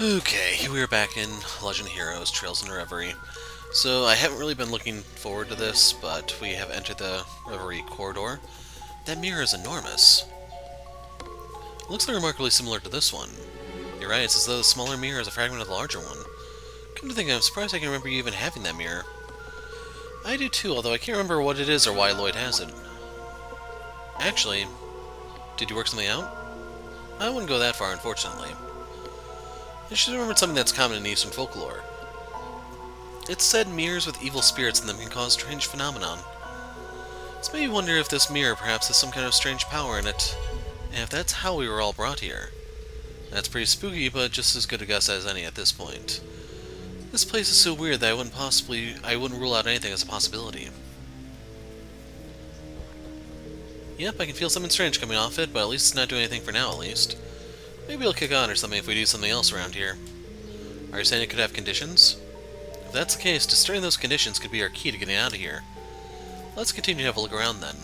Okay, here we are back in Legend of Heroes, Trails in Reverie. So, I haven't really been looking forward to this, but we have entered the Reverie corridor. That mirror is enormous. It looks like remarkably similar to this one. You're right, it's as though the smaller mirror is a fragment of the larger one. Come to think, I'm surprised I can remember you even having that mirror. I do too, although I can't remember what it is or why Lloyd has it. Actually, did you work something out? I wouldn't go that far, unfortunately. I should have remembered something that's common in Eastern folklore. It's said mirrors with evil spirits in them can cause strange phenomenon. It's made me wonder if this mirror perhaps has some kind of strange power in it, and if that's how we were all brought here. That's pretty spooky, but just as good a guess as any at this point. This place is so weird that I wouldn't rule out anything as a possibility. Yep, I can feel something strange coming off it, but at least it's not doing anything for now, at least. Maybe it'll kick on or something if we do something else around here. Are you saying it could have conditions? If that's the case, destroying those conditions could be our key to getting out of here. Let's continue to have a look around then.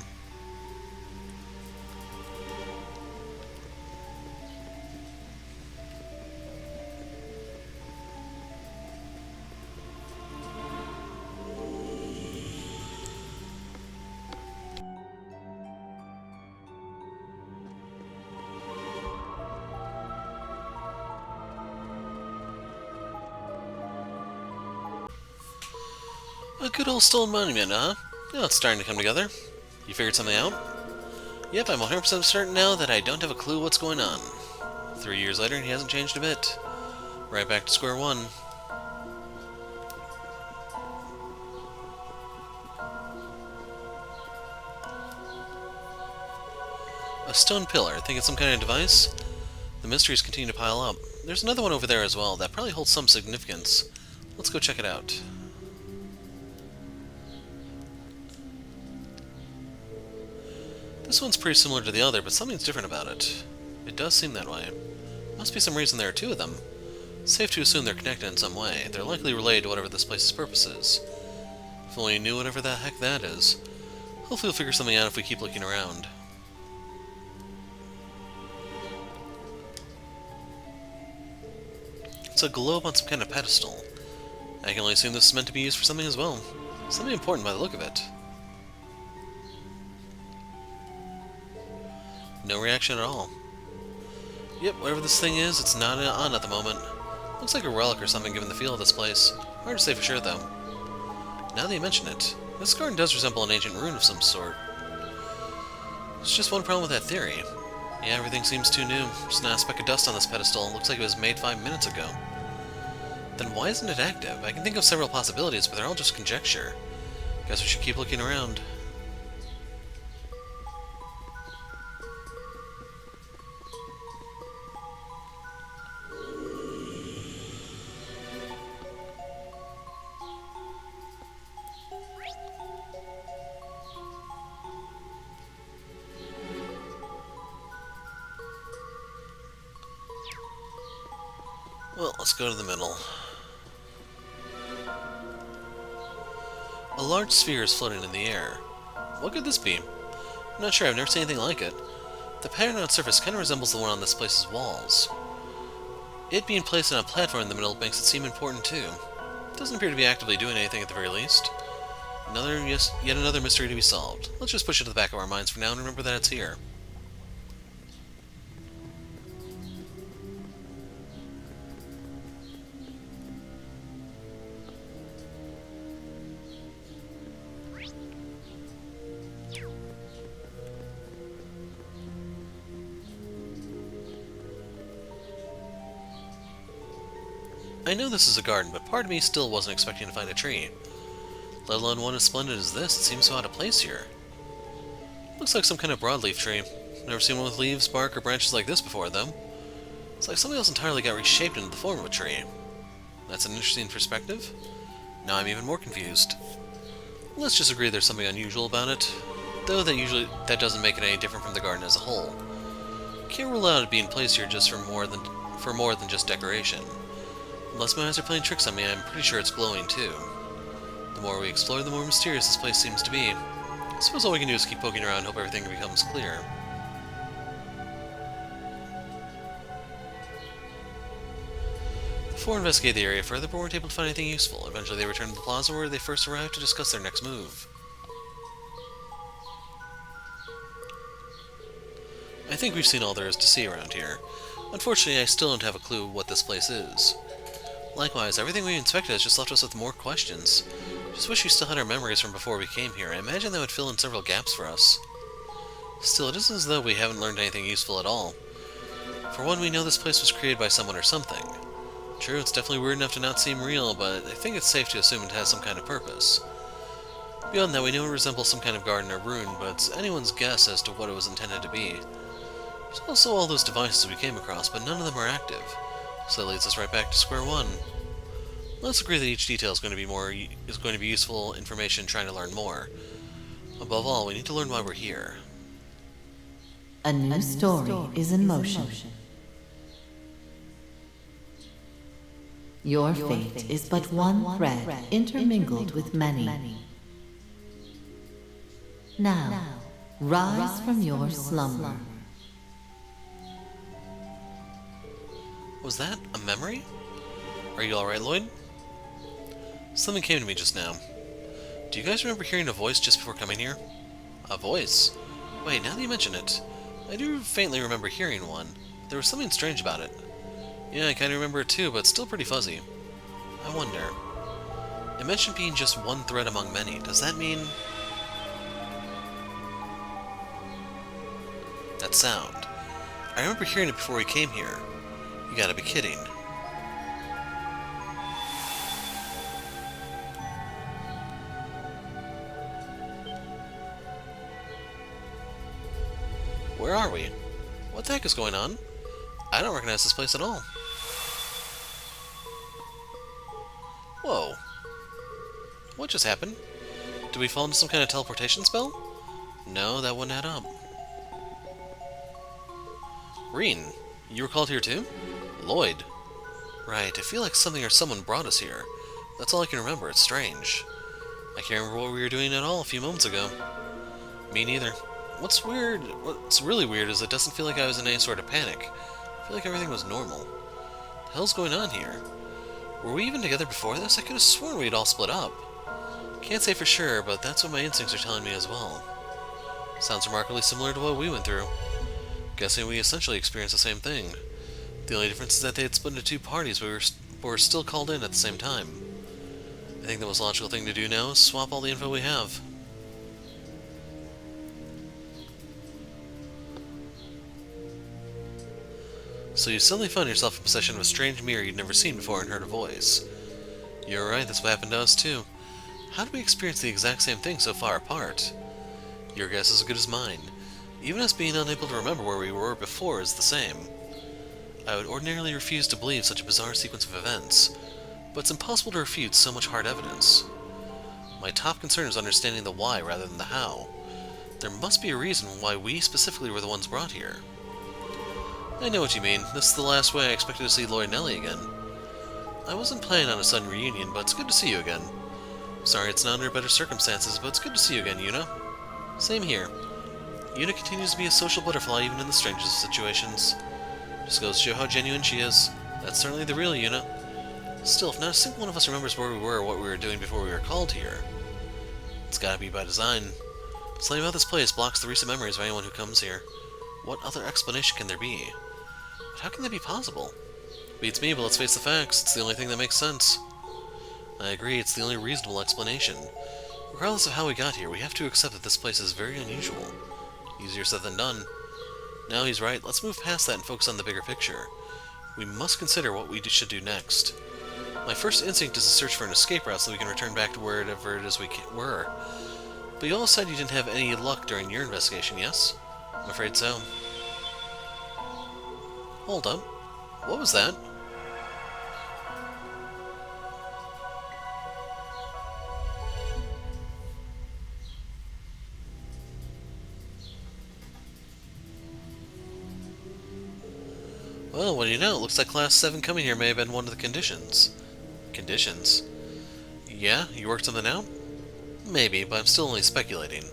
A good old stone monument, huh? Now it's starting to come together. You figured something out? Yep, I'm 100% certain now that I don't have a clue what's going on. 3 years later, he hasn't changed a bit. Right back to square one. A stone pillar. Think it's some kind of device? The mysteries continue to pile up. There's another one over there as well that probably holds some significance. Let's go check it out. This one's pretty similar to the other, but something's different about it. It does seem that way. Must be some reason there are two of them. It's safe to assume they're connected in some way. They're likely related to whatever this place's purpose is. If only you knew whatever the heck that is. Hopefully we'll figure something out if we keep looking around. It's a globe on some kind of pedestal. I can only assume this is meant to be used for something as well. Something important by the look of it. No reaction at all. Yep, whatever this thing is, it's not on at the moment. Looks like a relic or something given the feel of this place. Hard to say for sure, though. Now that you mention it, this garden does resemble an ancient ruin of some sort. There's just one problem with that theory. Yeah, everything seems too new. Just not a speck of dust on this pedestal. Looks like it was made 5 minutes ago. Then why isn't it active? I can think of several possibilities, but they're all just conjecture. Guess we should keep looking around. Well, let's go to the middle. A large sphere is floating in the air. What could this be? I'm not sure, I've never seen anything like it. The pattern on its surface kind of resembles the one on this place's walls. It being placed on a platform in the middle makes it seem important too. It doesn't appear to be actively doing anything at the very least. Yet another mystery to be solved. Let's just push it to the back of our minds for now and remember that it's here. I know this is a garden, but part of me still wasn't expecting to find a tree. Let alone one as splendid as this, it seems so out of place here. Looks like some kind of broadleaf tree. Never seen one with leaves, bark, or branches like this before, though. It's like something else entirely got reshaped into the form of a tree. That's an interesting perspective. Now I'm even more confused. Let's just agree there's something unusual about it, though that doesn't make it any different from the garden as a whole. Can't rule out it being placed here just for more than just decoration. Unless my eyes are playing tricks on me, I'm pretty sure it's glowing too. The more we explore, the more mysterious this place seems to be. I suppose all we can do is keep poking around and hope everything becomes clear. Before investigating the area further, but weren't able to find anything useful. Eventually they returned to the plaza where they first arrived to discuss their next move. I think we've seen all there is to see around here. Unfortunately, I still don't have a clue what this place is. Likewise, everything we inspected has just left us with more questions. Just wish we still had our memories from before we came here. I imagine that would fill in several gaps for us. Still, it isn't as though we haven't learned anything useful at all. For one, we know this place was created by someone or something. True, it's definitely weird enough to not seem real, but I think it's safe to assume it has some kind of purpose. Beyond that, we know it resembles some kind of garden or ruin, but it's anyone's guess as to what it was intended to be. There's also all those devices we came across, but none of them are active. So that leads us right back to square one. Let's agree that each detail is going to be useful information trying to learn more. Above all, we need to learn why we're here. A new story is in motion. Your fate is but one thread intermingled with many. Now, rise from your slumber. Was that a memory? Are you alright, Lloyd? Something came to me just now. Do you guys remember hearing a voice just before coming here? A voice? Wait, now that you mention it, I do faintly remember hearing one. There was something strange about it. Yeah, I kinda remember it too, but still pretty fuzzy. I wonder. It mentioned being just one thread among many. Does that mean... that sound. I remember hearing it before we came here. You gotta be kidding. Where are we? What the heck is going on? I don't recognize this place at all. Whoa. What just happened? Did we fall into some kind of teleportation spell? No, that wouldn't add up. Reen, you were called here too? Lloyd. Right, I feel like something or someone brought us here. That's all I can remember, it's strange. I can't remember what we were doing at all a few moments ago. Me neither. What's really weird is it doesn't feel like I was in any sort of panic. I feel like everything was normal. What the hell's going on here? Were we even together before this? I could have sworn we'd all split up. Can't say for sure, but that's what my instincts are telling me as well. Sounds remarkably similar to what we went through. Guessing we essentially experienced the same thing. The only difference is that they had split into two parties, but we were still called in at the same time. I think the most logical thing to do now is swap all the info we have. So you suddenly found yourself in possession of a strange mirror you'd never seen before and heard a voice. You're right, that's what happened to us too. How did we experience the exact same thing so far apart? Your guess is as good as mine. Even us being unable to remember where we were before is the same. I would ordinarily refuse to believe such a bizarre sequence of events, but it's impossible to refute so much hard evidence. My top concern is understanding the why rather than the how. There must be a reason why we specifically were the ones brought here. I know what you mean. This is the last way I expected to see Lloyd and Ellie again. I wasn't planning on a sudden reunion, but it's good to see you again. Sorry it's not under better circumstances, but it's good to see you again, Yuna. Same here. Yuna continues to be a social butterfly even in the strangest of situations. Just goes to show how genuine she is. That's certainly the real Yuna. Still, if not a single one of us remembers where we were or what we were doing before we were called here, it's gotta be by design. Something about this place blocks the recent memories of anyone who comes here. What other explanation can there be? But how can that be possible? Beats me, but let's face the facts. It's the only thing that makes sense. I agree, it's the only reasonable explanation. Regardless of how we got here, we have to accept that this place is very unusual. Easier said than done. Now he's right, let's move past that and focus on the bigger picture. We must consider what we should do next. My first instinct is to search for an escape route so we can return back to wherever it is we were. But you all said you didn't have any luck during your investigation, yes? I'm afraid so. Hold up. What was that? Well, what do you know? It looks like Class 7 coming here may have been one of the conditions. Conditions? Yeah? You worked something out? Maybe, but I'm still only speculating.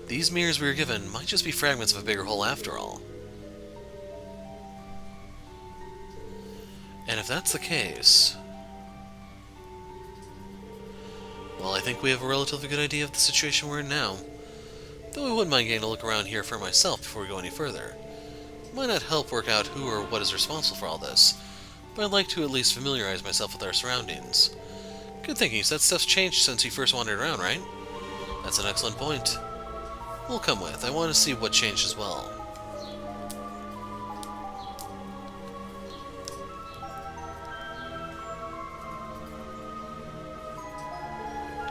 These mirrors we were given might just be fragments of a bigger whole after all. And if that's the case... well, I think we have a relatively good idea of the situation we're in now. Though I wouldn't mind getting a look around here for myself before we go any further. Might not help work out who or what is responsible for all this, but I'd like to at least familiarize myself with our surroundings. Good thinking, you said stuff's changed since you first wandered around, right? That's an excellent point. We'll come with. I want to see what changed as well.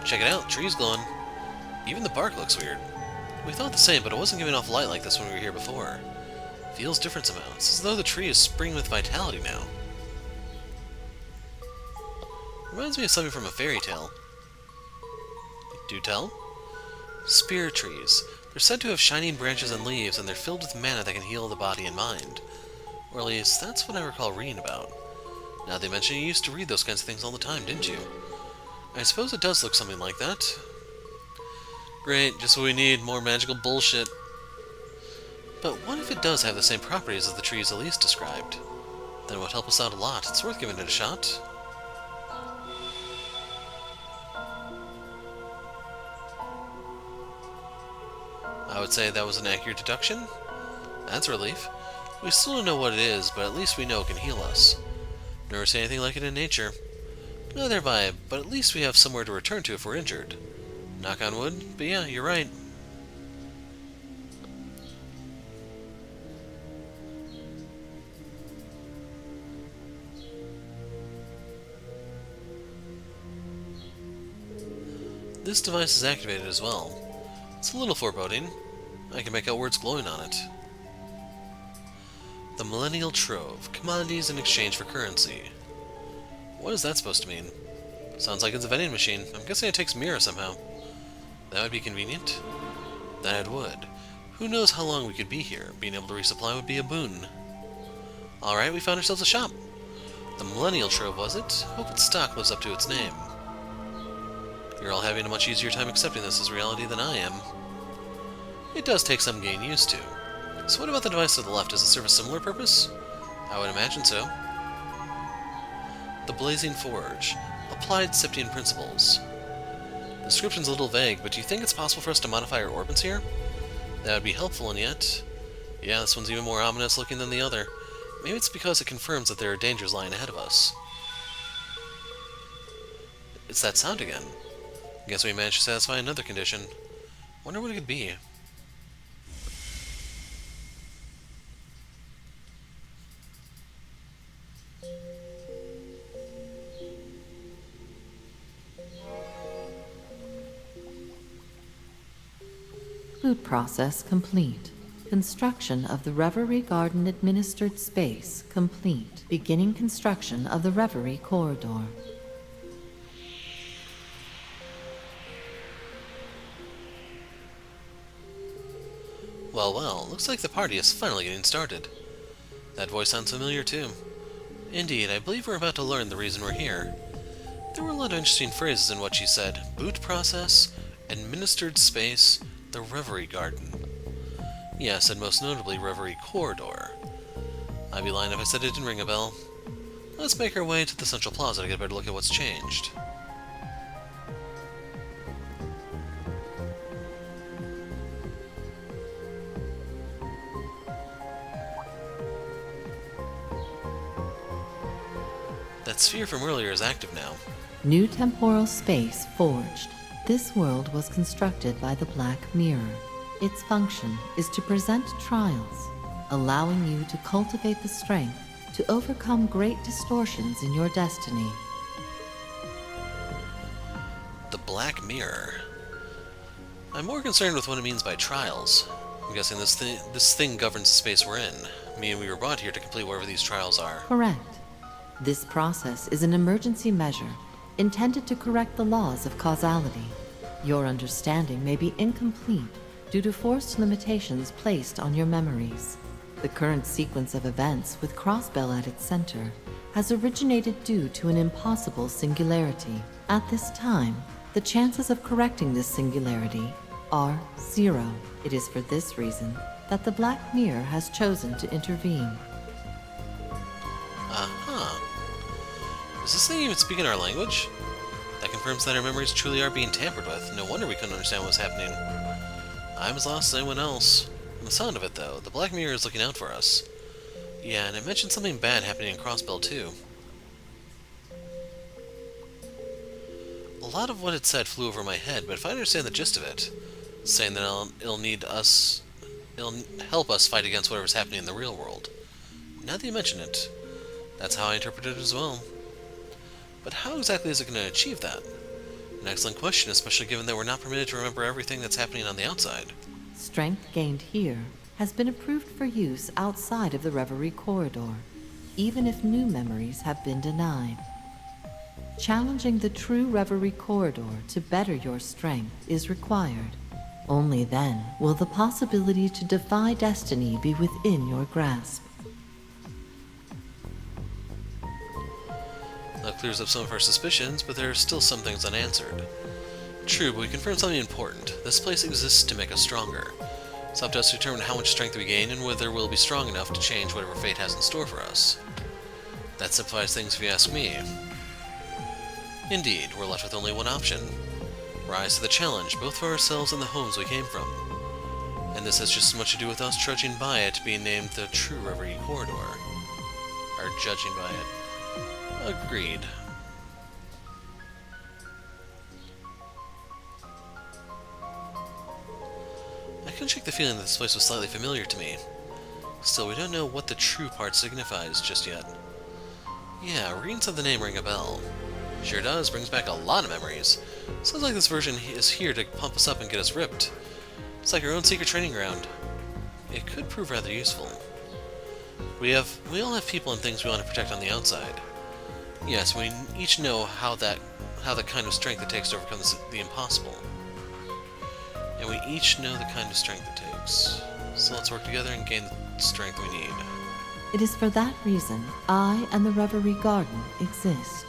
Check it out, trees glowing. Even the bark looks weird. We thought the same, but it wasn't giving off light like this when we were here before. Feels different somehow. It's as though the tree is springing with vitality now. Reminds me of something from a fairy tale. Do tell? Spear trees. They're said to have shining branches and leaves, and they're filled with mana that can heal the body and mind. Or at least, that's what I recall reading about. Now they mention you used to read those kinds of things all the time, didn't you? I suppose it does look something like that. Great, just what we need, more magical bullshit. But what if it does have the same properties as the trees Elise described? Then it would help us out a lot. It's worth giving it a shot. I would say that was an accurate deduction. That's a relief. We still don't know what it is, but at least we know it can heal us. Never seen anything like it in nature. Neither have I, but at least we have somewhere to return to if we're injured. Knock on wood, but yeah, you're right. This device is activated as well. It's a little foreboding. I can make out words glowing on it. The Millennial Trove. Commodities in exchange for currency. What is that supposed to mean? Sounds like it's a vending machine. I'm guessing it takes Mira somehow. That would be convenient. That it would. Who knows how long we could be here. Being able to resupply would be a boon. Alright, we found ourselves a shop. The Millennial Trove, was it? Hope its stock lives up to its name. You're all having a much easier time accepting this as reality than I am. It does take some getting used to. So what about the device to the left? Does it serve a similar purpose? I would imagine so. The Blazing Forge. Applied Siptian Principles. The description's a little vague, but do you think it's possible for us to modify our orbits here? That would be helpful, and yet... yeah, this one's even more ominous looking than the other. Maybe it's because it confirms that there are dangers lying ahead of us. It's that sound again. Guess we managed to satisfy another condition. Wonder what it could be. Loot process complete. Construction of the Reverie Garden administered space complete. Beginning construction of the Reverie corridor. Well, well, looks like the party is finally getting started. That voice sounds familiar too. Indeed, I believe we're about to learn the reason we're here. There were a lot of interesting phrases in what she said. Boot process, administered space, the Reverie Garden. Yes, and most notably Reverie corridor. I'd be lying if I said it didn't ring a bell. Let's make our way to the central plaza to get a better look at what's changed. That sphere from earlier is active now. New temporal space forged. This world was constructed by the Black Mirror. Its function is to present trials, allowing you to cultivate the strength to overcome great distortions in your destiny. The Black Mirror. I'm more concerned with what it means by trials. I'm guessing this thing governs the space we're in. Me and we were brought here to complete whatever these trials are. Correct. This process is an emergency measure intended to correct the laws of causality. Your understanding may be incomplete due to forced limitations placed on your memories. The current sequence of events with Crossbell at its center has originated due to an impossible singularity. At this time, the chances of correcting this singularity are 0. It is for this reason that the Black Mirror has chosen to intervene. Aha. Is this thing even speaking our language? That confirms that our memories truly are being tampered with. No wonder we couldn't understand what was happening. I'm as lost as anyone else. From the sound of it, though, the Black Mirror is looking out for us. Yeah, and it mentioned something bad happening in Crossbell, too. A lot of what it said flew over my head, but if I understand the gist of it, it's saying that it'll help us fight against whatever's happening in the real world. Now that you mention it, that's how I interpret it as well. But how exactly is it going to achieve that? An excellent question, especially given that we're not permitted to remember everything that's happening on the outside. Strength gained here has been approved for use outside of the Reverie corridor, even if new memories have been denied. Challenging the true Reverie corridor to better your strength is required. Only then will the possibility to defy destiny be within your grasp. That clears up some of our suspicions, but there are still some things unanswered. True, but we confirmed something important. This place exists to make us stronger. It's up to us to determine how much strength we gain and whether we'll be strong enough to change whatever fate has in store for us. That simplifies things if you ask me. Indeed, we're left with only one option. Rise to the challenge, both for ourselves and the homes we came from. And this has just as much to do with us trudging by it being named the true Reverie corridor. Or judging by it. Agreed. I couldn't shake the feeling that this place was slightly familiar to me. Still, we don't know what the true part signifies just yet. Yeah, readings of the name ring a bell. Sure does, brings back a lot of memories. Sounds like this version is here to pump us up and get us ripped. It's like our own secret training ground. It could prove rather useful. We all have people and things we want to protect on the outside. Yes, we each know how the kind of strength it takes to overcome the impossible. And we each know the kind of strength it takes. So let's work together and gain the strength we need. It is for that reason I and the Reverie Garden exist.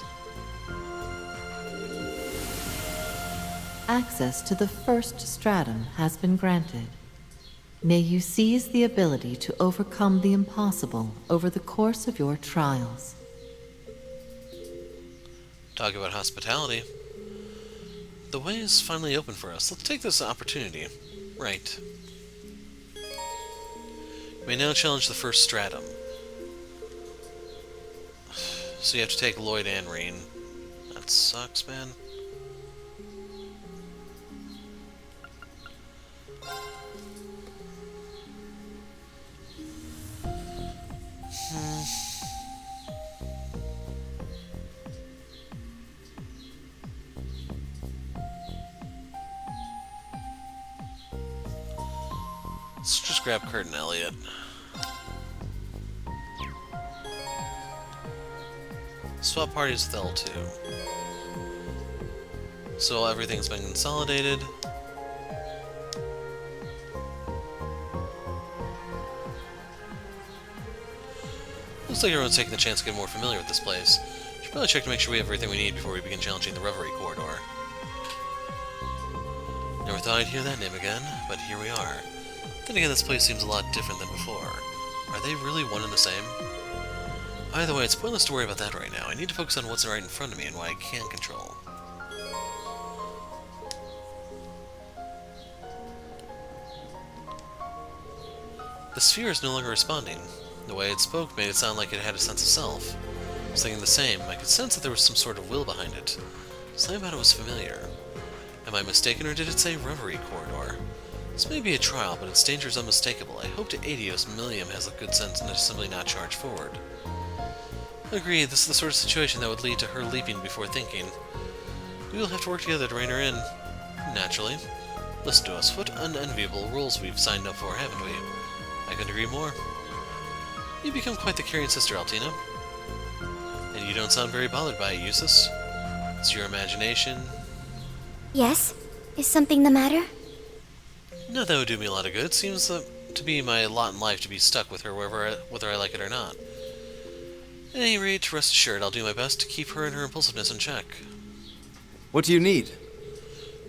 Access to the first stratum has been granted. May you seize the ability to overcome the impossible over the course of your trials. Talk about hospitality. The way is finally open for us. Let's take this opportunity. Right. We may now challenge the first stratum. So you have to take Lloyd and Reen. That sucks, man. Let's just grab Kurt and Elliot. Swap parties with L2. So everything's been consolidated. Looks like everyone's taking the chance to get more familiar with this place. Should probably check to make sure we have everything we need before we begin challenging the Reverie corridor. Never thought I'd hear that name again, but here we are. Then again, this place seems a lot different than before. Are they really one and the same? Either way, it's pointless to worry about that right now. I need to focus on what's right in front of me and what I can control. The sphere is no longer responding. The way it spoke made it sound like it had a sense of self. I was thinking the same. I could sense that there was some sort of will behind it. Something about it was familiar. Am I mistaken, or did it say Reverie corridor? This may be a trial, but its danger is unmistakable. I hope to Adios Millium has a good sense and to simply not charge forward. Agreed, this is the sort of situation that would lead to her leaping before thinking. We will have to work together to rein her in. Naturally. Listen to us, what unenviable roles we've signed up for, haven't we? I couldn't agree more. You've become quite the caring sister, Altina. And you don't sound very bothered by it, Eustace. It's your imagination. Yes? Is something the matter? No, that would do me a lot of good. Seems to be my lot in life to be stuck with her whether I like it or not. At any rate, rest assured, I'll do my best to keep her and her impulsiveness in check. What do you need?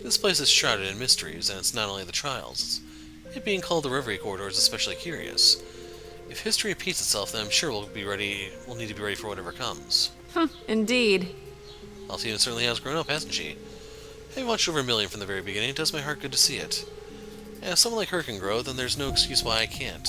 This place is shrouded in mysteries, and it's not only the trials. It being called the Reverie corridor is especially curious. If history repeats itself, then I'm sure we'll need to be ready for whatever comes. Indeed. Altina certainly has grown up, hasn't she? Having watched over a million from the very beginning, it does my heart good to see it. Yeah, if someone like her can grow, then there's no excuse why I can't.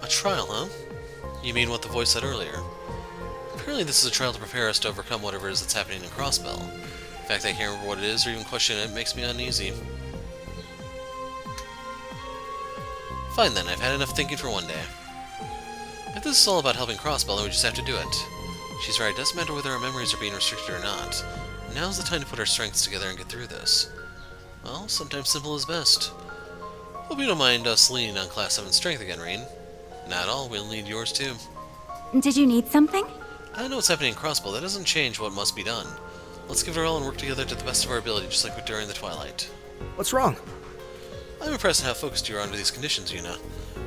A trial, huh? You mean what the voice said earlier? Apparently this is a trial to prepare us to overcome whatever it is that's happening in Crossbell. The fact that I can't remember what it is or even question it makes me uneasy. Fine then, I've had enough thinking for one day. If this is all about helping Crossbell, then we just have to do it. She's right, it doesn't matter whether our memories are being restricted or not. Now's the time to put our strengths together and get through this. Well, sometimes simple is best. Hope you don't mind us leaning on Class 7 strength again, Rain. Not at all, we'll need yours too. Did you need something? I know what's happening in Crossbow, that doesn't change what must be done. Let's give it our all and work together to the best of our ability, just like we during the Twilight. What's wrong? I'm impressed at how focused you are under these conditions, Yuna.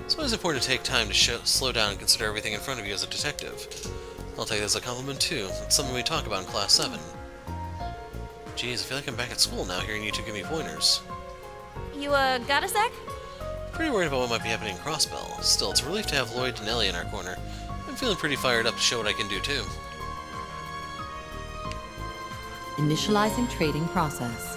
It's always important to take time to slow down and consider everything in front of you as a detective. I'll take that as a compliment too. It's something we talk about in Class 7. Jeez, I feel like I'm back at school now hearing you two give me pointers. You, got a sec? Pretty worried about what might be happening in Crossbell. Still, it's a relief to have Lloyd and Ellie in our corner. I'm feeling pretty fired up to show what I can do too. Initializing trading process.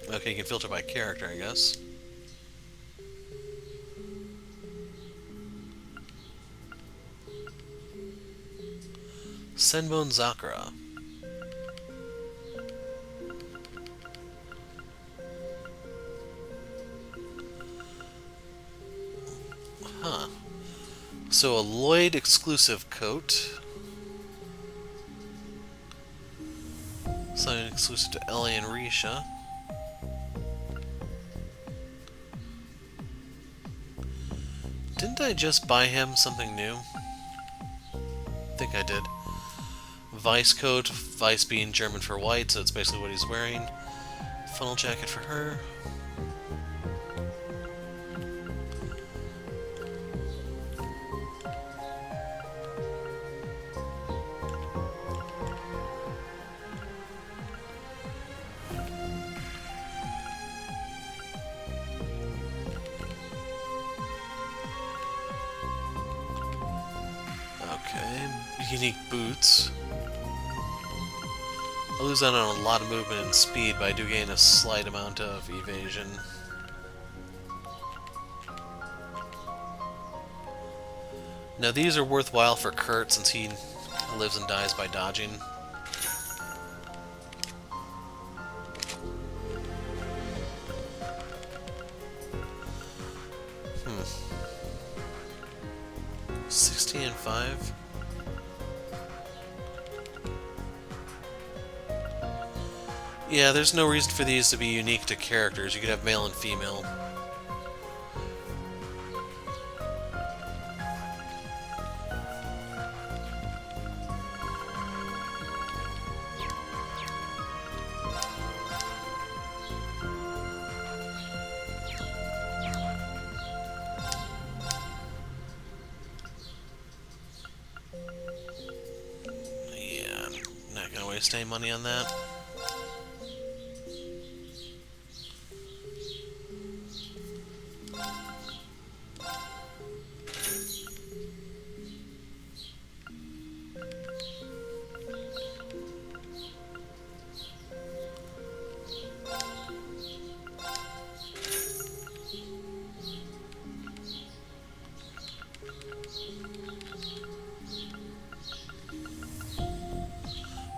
Okay, you can filter by character, I guess. Senbone Zakura. Huh. So a Lloyd exclusive coat. Something exclusive to Ellie and Risha. Didn't I just buy him something new? I think I did. Vice coat, Vice being German for white, so it's basically what he's wearing. Funnel jacket for her. Okay, unique boots. I lose out on a lot of movement and speed, but I do gain a slight amount of evasion. Now these are worthwhile for Kurt since he lives and dies by dodging. Hmm. 16 and 5. Yeah, there's no reason for these to be unique to characters. You could have male and female. Yeah, I'm not gonna waste any money on that.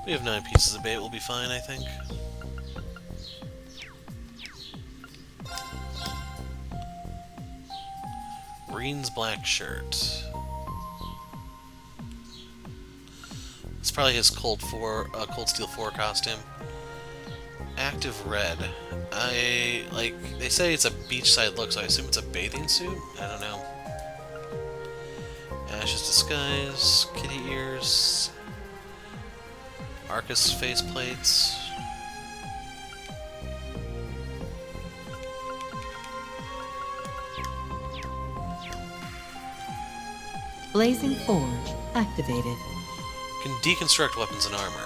We have 9 pieces of bait, we'll be fine, I think. Reen's black shirt. It's probably his Cold Steel 4 costume. Active red. They say it's a beachside look, so I assume it's a bathing suit? I don't know. Ash's disguise, kitty ears, Arcus faceplates. Blazing Forge activated. Can deconstruct weapons and armor.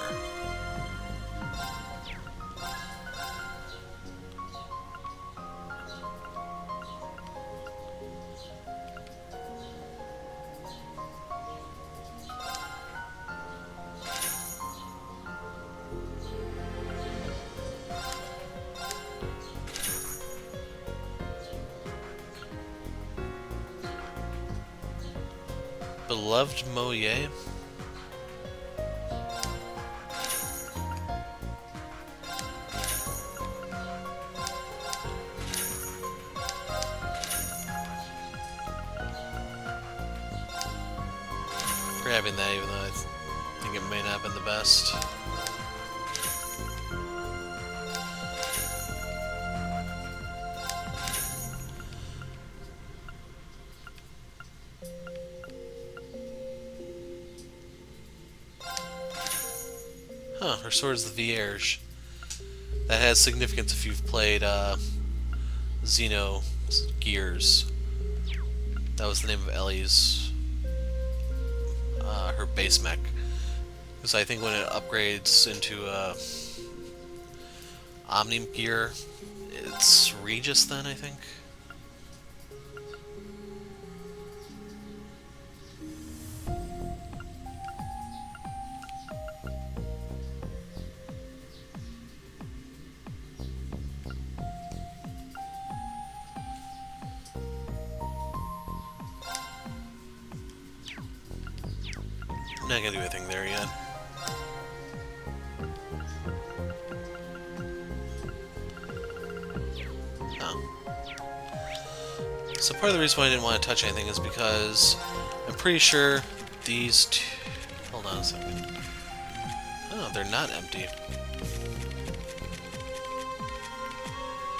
Beloved Moye. Grabbing that, even though I think it may not have been the best. Huh, her sword's the Vierge. That has significance if you've played Xeno Gears. That was the name of Ellie's, her base mech. Because I think when it upgrades into Omni Gear, it's Regis then, I think. I'm not gonna do anything there yet. So part of the reason why I didn't want to touch anything is because I'm pretty sure these two... Hold on a second. Oh, they're not empty.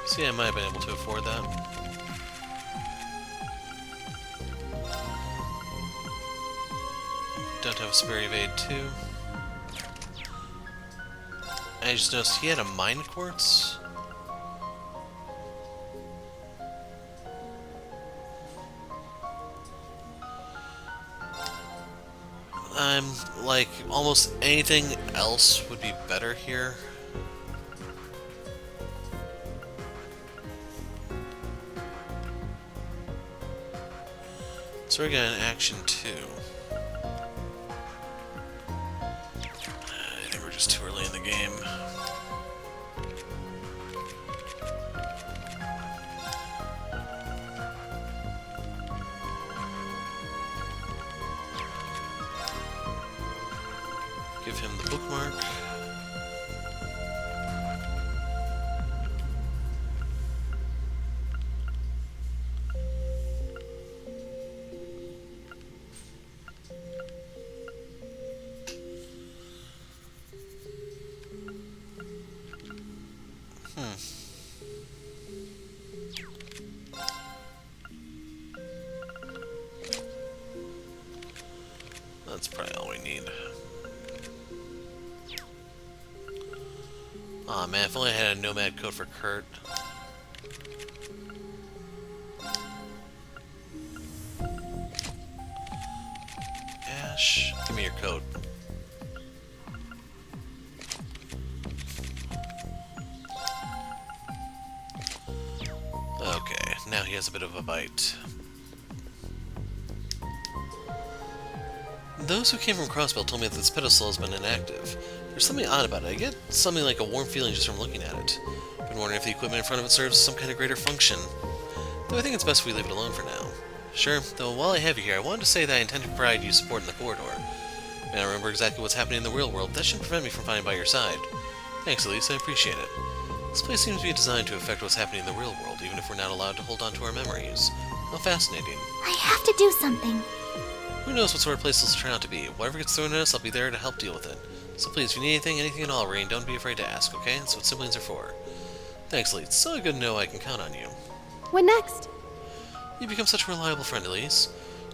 See, I might have been able to afford that. Don't have a spare evade too. I just noticed he had a mind quartz. I'm like almost anything else would be better here. So we got an action too. I think we're just too early in the game. Give him the bookmark. That's probably all we need. Aw, man, if only I had a nomad code for Kurt. Ash, give me your code. Okay, now he has a bit of a bite. Those who came from Crossbell told me that this pedestal has been inactive. There's something odd about it. I get something like a warm feeling just from looking at it. Been wondering if the equipment in front of it serves some kind of greater function. Though I think it's best if we leave it alone for now. Sure, though while I have you here, I wanted to say that I intend to provide you support in the corridor. May not remember exactly what's happening in the real world, but that shouldn't prevent me from finding by your side. Thanks, Elise, I appreciate it. This place seems to be designed to affect what's happening in the real world, even if we're not allowed to hold on to our memories. How fascinating. I have to do something. Who knows what sort of place this will turn out to be. Whatever gets thrown at us, I'll be there to help deal with it. So please, if you need anything at all, Rain, don't be afraid to ask, okay? That's what siblings are for. Thanks, Elise. It's so good to know I can count on you. What next? You've become such a reliable friend, Elise.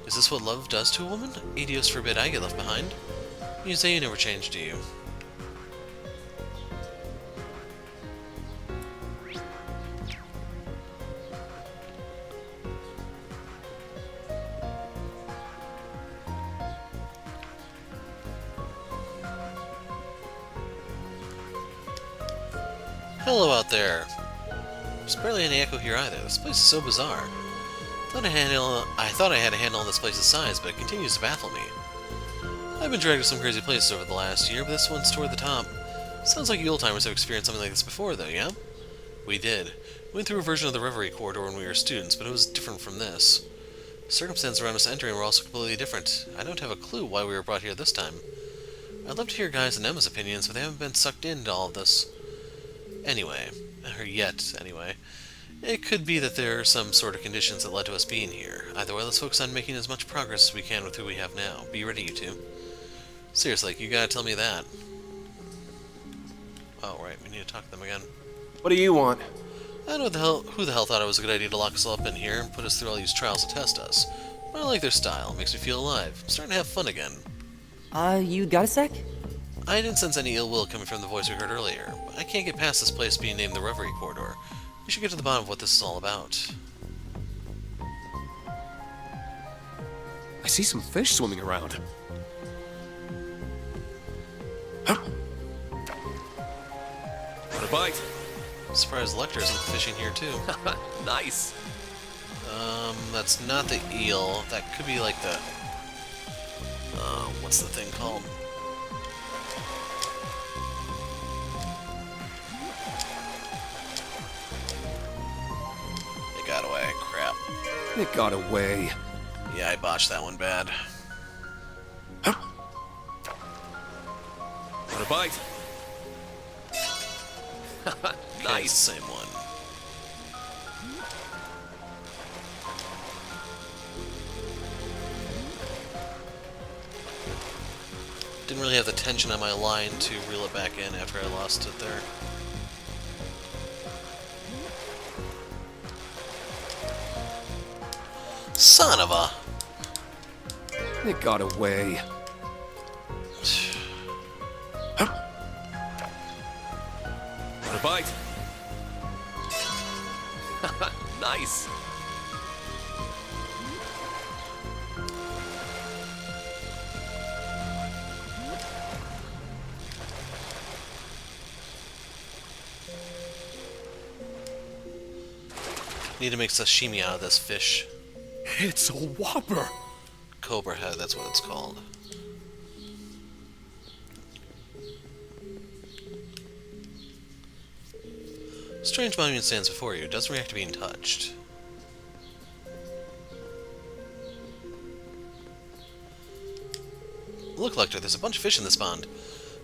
Is this what love does to a woman? Idios forbid I get left behind. You say you never change, do you? Hello out there! There's barely any echo here either. This place is so bizarre. I thought I had a handle on this place's size, but it continues to baffle me. I've been dragged to some crazy places over the last year, but this one's toward the top. Sounds like you old-timers have experienced something like this before, though, yeah? We did. We went through a version of the Reverie corridor when we were students, but it was different from this. The circumstances around us entering were also completely different. I don't have a clue why we were brought here this time. I'd love to hear Guy's and Emma's opinions, but they haven't been sucked into all of this. Anyway. Or yet, anyway. It could be that there are some sort of conditions that led to us being here. Either way, let's focus on making as much progress as we can with who we have now. Be ready, you two. Seriously, you gotta tell me that. Oh, right, we need to talk to them again. What do you want? I don't know who the hell thought it was a good idea to lock us all up in here and put us through all these trials to test us. But I like their style. Makes me feel alive. I'm starting to have fun again. You got a sec? I didn't sense any ill will coming from the voice we heard earlier, but I can't get past this place being named the Reverie Corridor. We should get to the bottom of what this is all about. I see some fish swimming around. Huh? Want a bite? I'm surprised Lecter isn't fishing here too. Nice. That's not the eel. That could be like the... what's the thing called? It got away. Crap. It got away. Yeah, I botched that one bad. Huh? Want a bite? Okay, it's the same one. Didn't really have the tension on my line to reel it back in after I lost it there. Son of a... It got away. Huh? Want a bite? Nice. Need to make sashimi out of this fish. It's a whopper. Cobra head, that's what it's called. Strange monument stands before you. Doesn't react to being touched. Look, Lecter, there's a bunch of fish in this pond.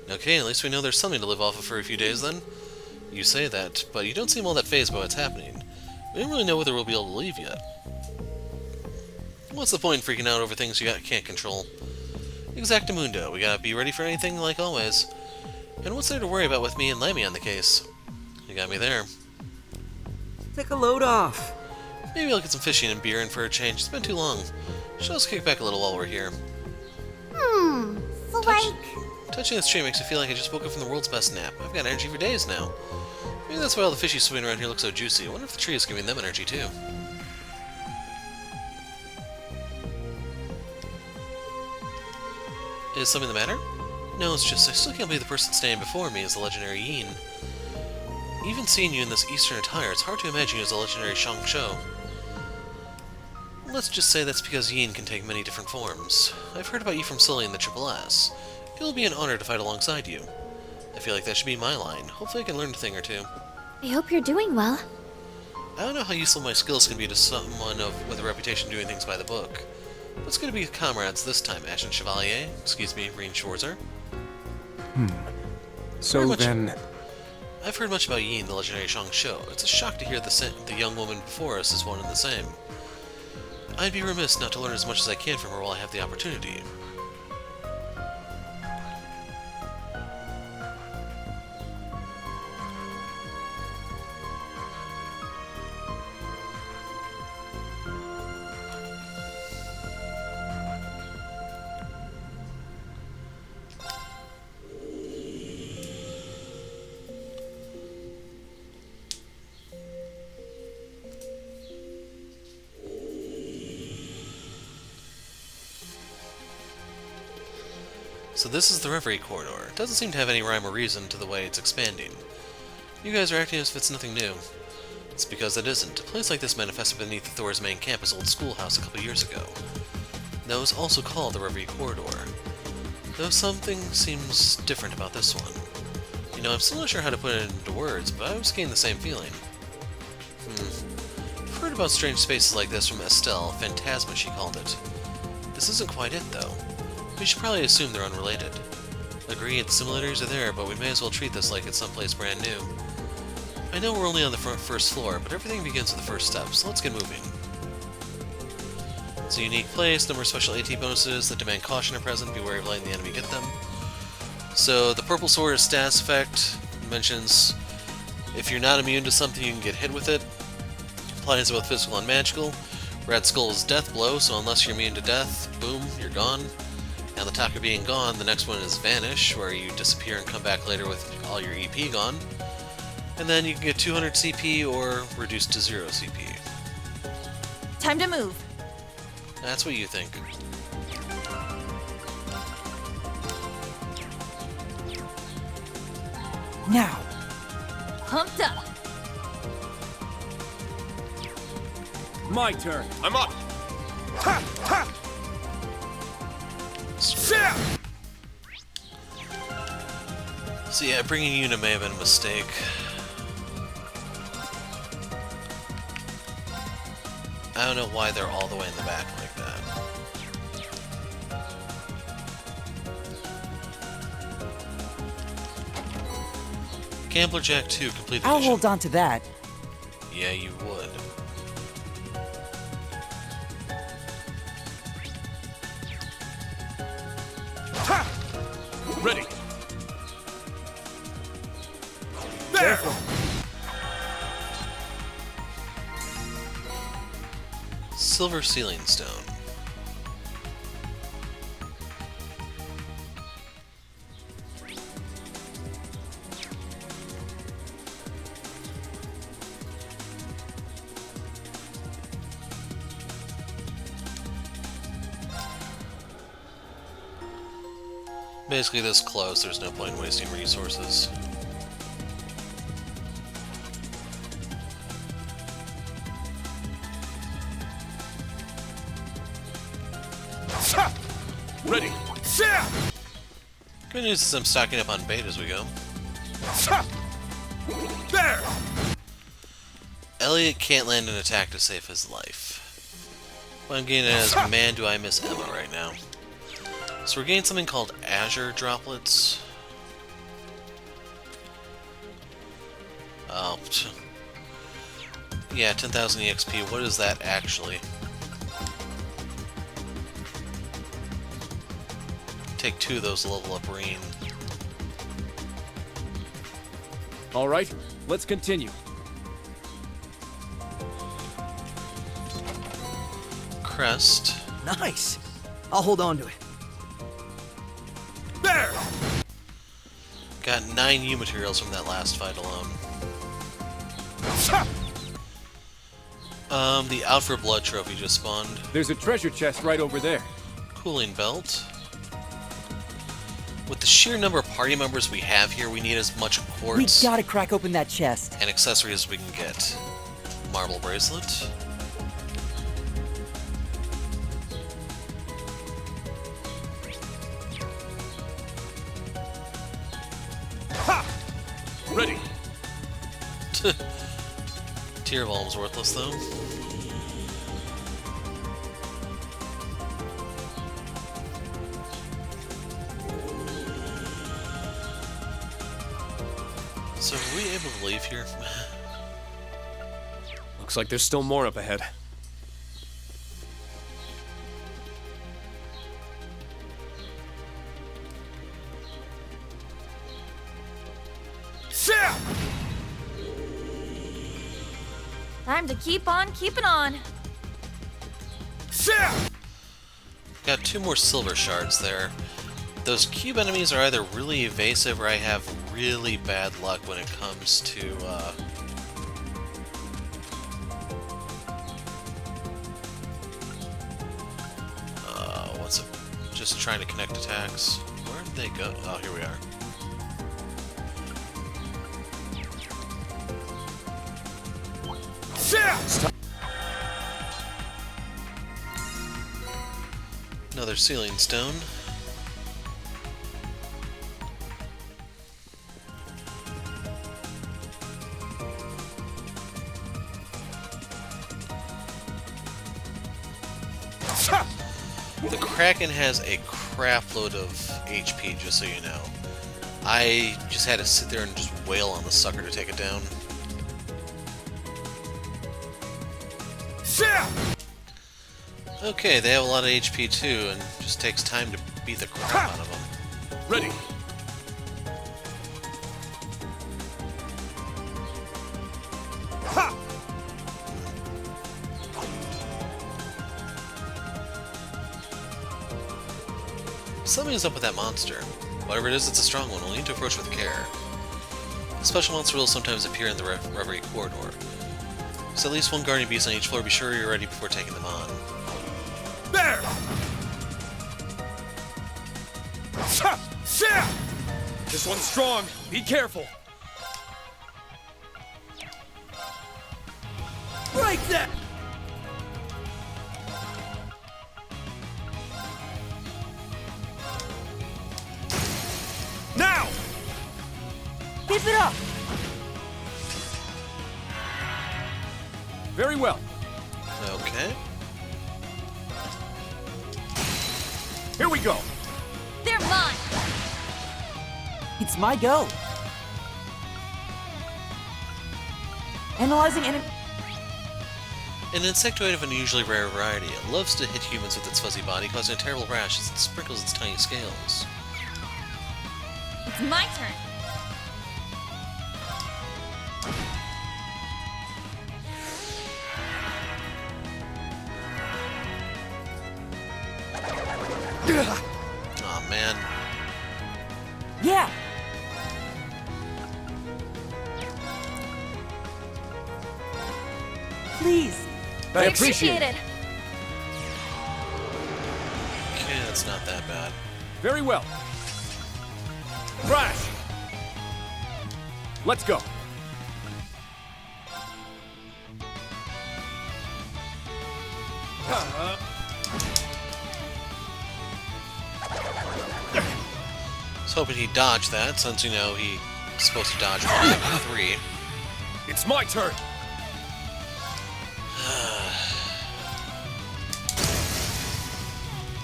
Okay, at least we know there's something to live off of for a few days then. You say that, but you don't seem all that fazed by what's happening. We don't really know whether we'll be able to leave yet. What's the point in freaking out over things you can't control? Exactamundo, we gotta be ready for anything, like always. And what's there to worry about with me and Lammy on the case? You got me there. Take a load off. Maybe I'll get some fishing and beer in for a change. It's been too long. Should also kick back a little while we're here. So like... Touching this tree makes me feel like I just woke up from the world's best nap. I've got energy for days now. Maybe that's why all the fishies swimming around here look so juicy. I wonder if the tree is giving them energy too. Is something the matter? No, it's just I still can't believe the person standing before me is the legendary Yin. Even seeing you in this Eastern attire, it's hard to imagine you as a legendary Shang-Shou. Let's just say that's because Yin can take many different forms. I've heard about you from Sully in the Triple S. It'll be an honor to fight alongside you. I feel like that should be my line. Hopefully I can learn a thing or two. I hope you're doing well. I don't know how useful my skills can be to someone with a reputation doing things by the book. But it's good to be comrades this time, Ashen Chevalier. Excuse me, Reen Schwarzer. So then... I've heard much about Yin, the legendary Shang-Shou. It's a shock to hear the young woman before us is one and the same. I'd be remiss not to learn as much as I can from her while I have the opportunity. So this is the Reverie corridor. It doesn't seem to have any rhyme or reason to the way it's expanding. You guys are acting as if it's nothing new. It's because it isn't. A place like this manifested beneath the Thor's main campus old schoolhouse a couple years ago. That was also called the Reverie corridor. Though something seems different about this one. You know, I'm still not sure how to put it into words, but I was getting the same feeling. I've heard about strange spaces like this from Estelle, Phantasma she called it. This isn't quite it, though. We should probably assume they're unrelated. Agreed, similarities are there, but we may as well treat this like it's someplace brand new. I know we're only on the first floor, but everything begins with the first step, so let's get moving. It's a unique place, number of special AT bonuses that demand caution are present, be wary of letting the enemy get them. So, the purple sword is status effect, mentions if you're not immune to something you can get hit with it. Applies to both physical and magical. Red Skull is death blow, so unless you're immune to death, boom, you're gone. And on the top of being gone, the next one is Vanish, where you disappear and come back later with all your EP gone. And then you can get 200 CP or reduced to 0 CP. Time to move. That's what you think. Now! Pumped up. My turn. I'm up! Ha! Ha! So yeah, bringing you to may have been a mistake. I don't know why they're all the way in the back like that. Gambler Jack 2 complete I'll edition. hold on to that. Yeah, you would. Ha! Ready. There. Silver Sealing Stone. Basically this close, there's no point in wasting resources. Ready. Good news is I'm stocking up on bait as we go. There. Elliot can't land an attack to save his life. What I'm getting at is, man, do I miss Emma right now. So we're getting something called Azure Droplets. Oh, yeah, 10,000 EXP. What is that actually? Take 2 of those to level up Reen. All right, let's continue. Crest. Nice! I'll hold on to it. There. Got 9 U materials from that last fight alone. The Out for Blood trophy just spawned. There's a treasure chest right over there. Cooling belt. With the sheer number of party members we have here, we need as much We quartz gotta crack open that chest. and accessories as we can get. Marble bracelet. Ready. Tear Volume's worthless though. So are we able to leave here? Looks like there's still more up ahead. Time to keep on keeping on. Got 2 more silver shards there. Those cube enemies are either really evasive or I have really bad luck when it comes to, what's it? Just trying to connect attacks. Where'd they go? Oh, here we are. Another sealing stone. The Kraken has a crap load of HP, just so you know. I just had to sit there and just wail on the sucker to take it down. Okay, they have a lot of HP too, and it just takes time to beat the crap out of them. Ready. Something's up with that monster. Whatever it is, it's a strong one. We'll need to approach with care. The special monster will sometimes appear in the Reverie corridor. So at least one guardian beast on each floor. Be sure you're ready before taking them on. There! This one's strong. Be careful. Break that! Now! Keep it up! Very well. Okay. Here we go. They're mine! It's my go. Analyzing enemy. An insectoid of an unusually rare variety. It loves to hit humans with its fuzzy body, causing a terrible rash as it sprinkles its tiny scales. It's my turn! Aw, man. Yeah! Please! I appreciate it. Okay, that's not that bad. Very well. Crash! Let's go. I was hoping he'd dodge that, since, you know, he's supposed to dodge 3. It's my turn.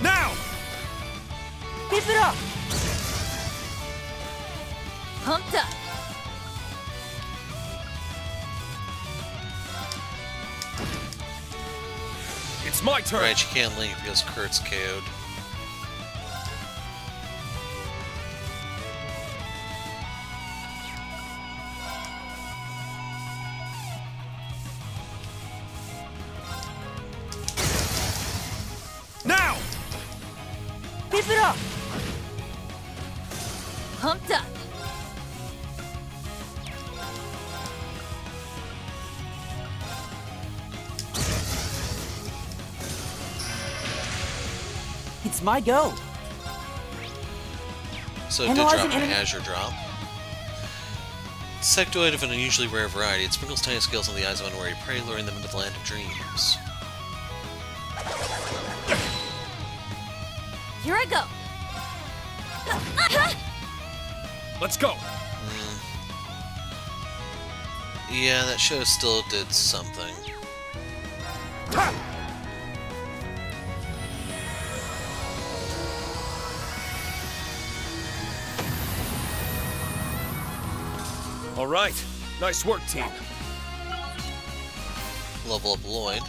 Now! Keep it up! Pumped up! It's my turn. Right, you can't leave because Kurt's KO'd. Now! Keep it up! Pumped up! It's my go. So it did drop Analyzing an enemy- Azure drop. Sectoid of an unusually rare variety. It sprinkles tiny scales on the eyes of unwary prey, luring them into the land of dreams. Here I go! Let's go. Yeah, that show still did something. All right. Nice work, team. Level up Lloyd.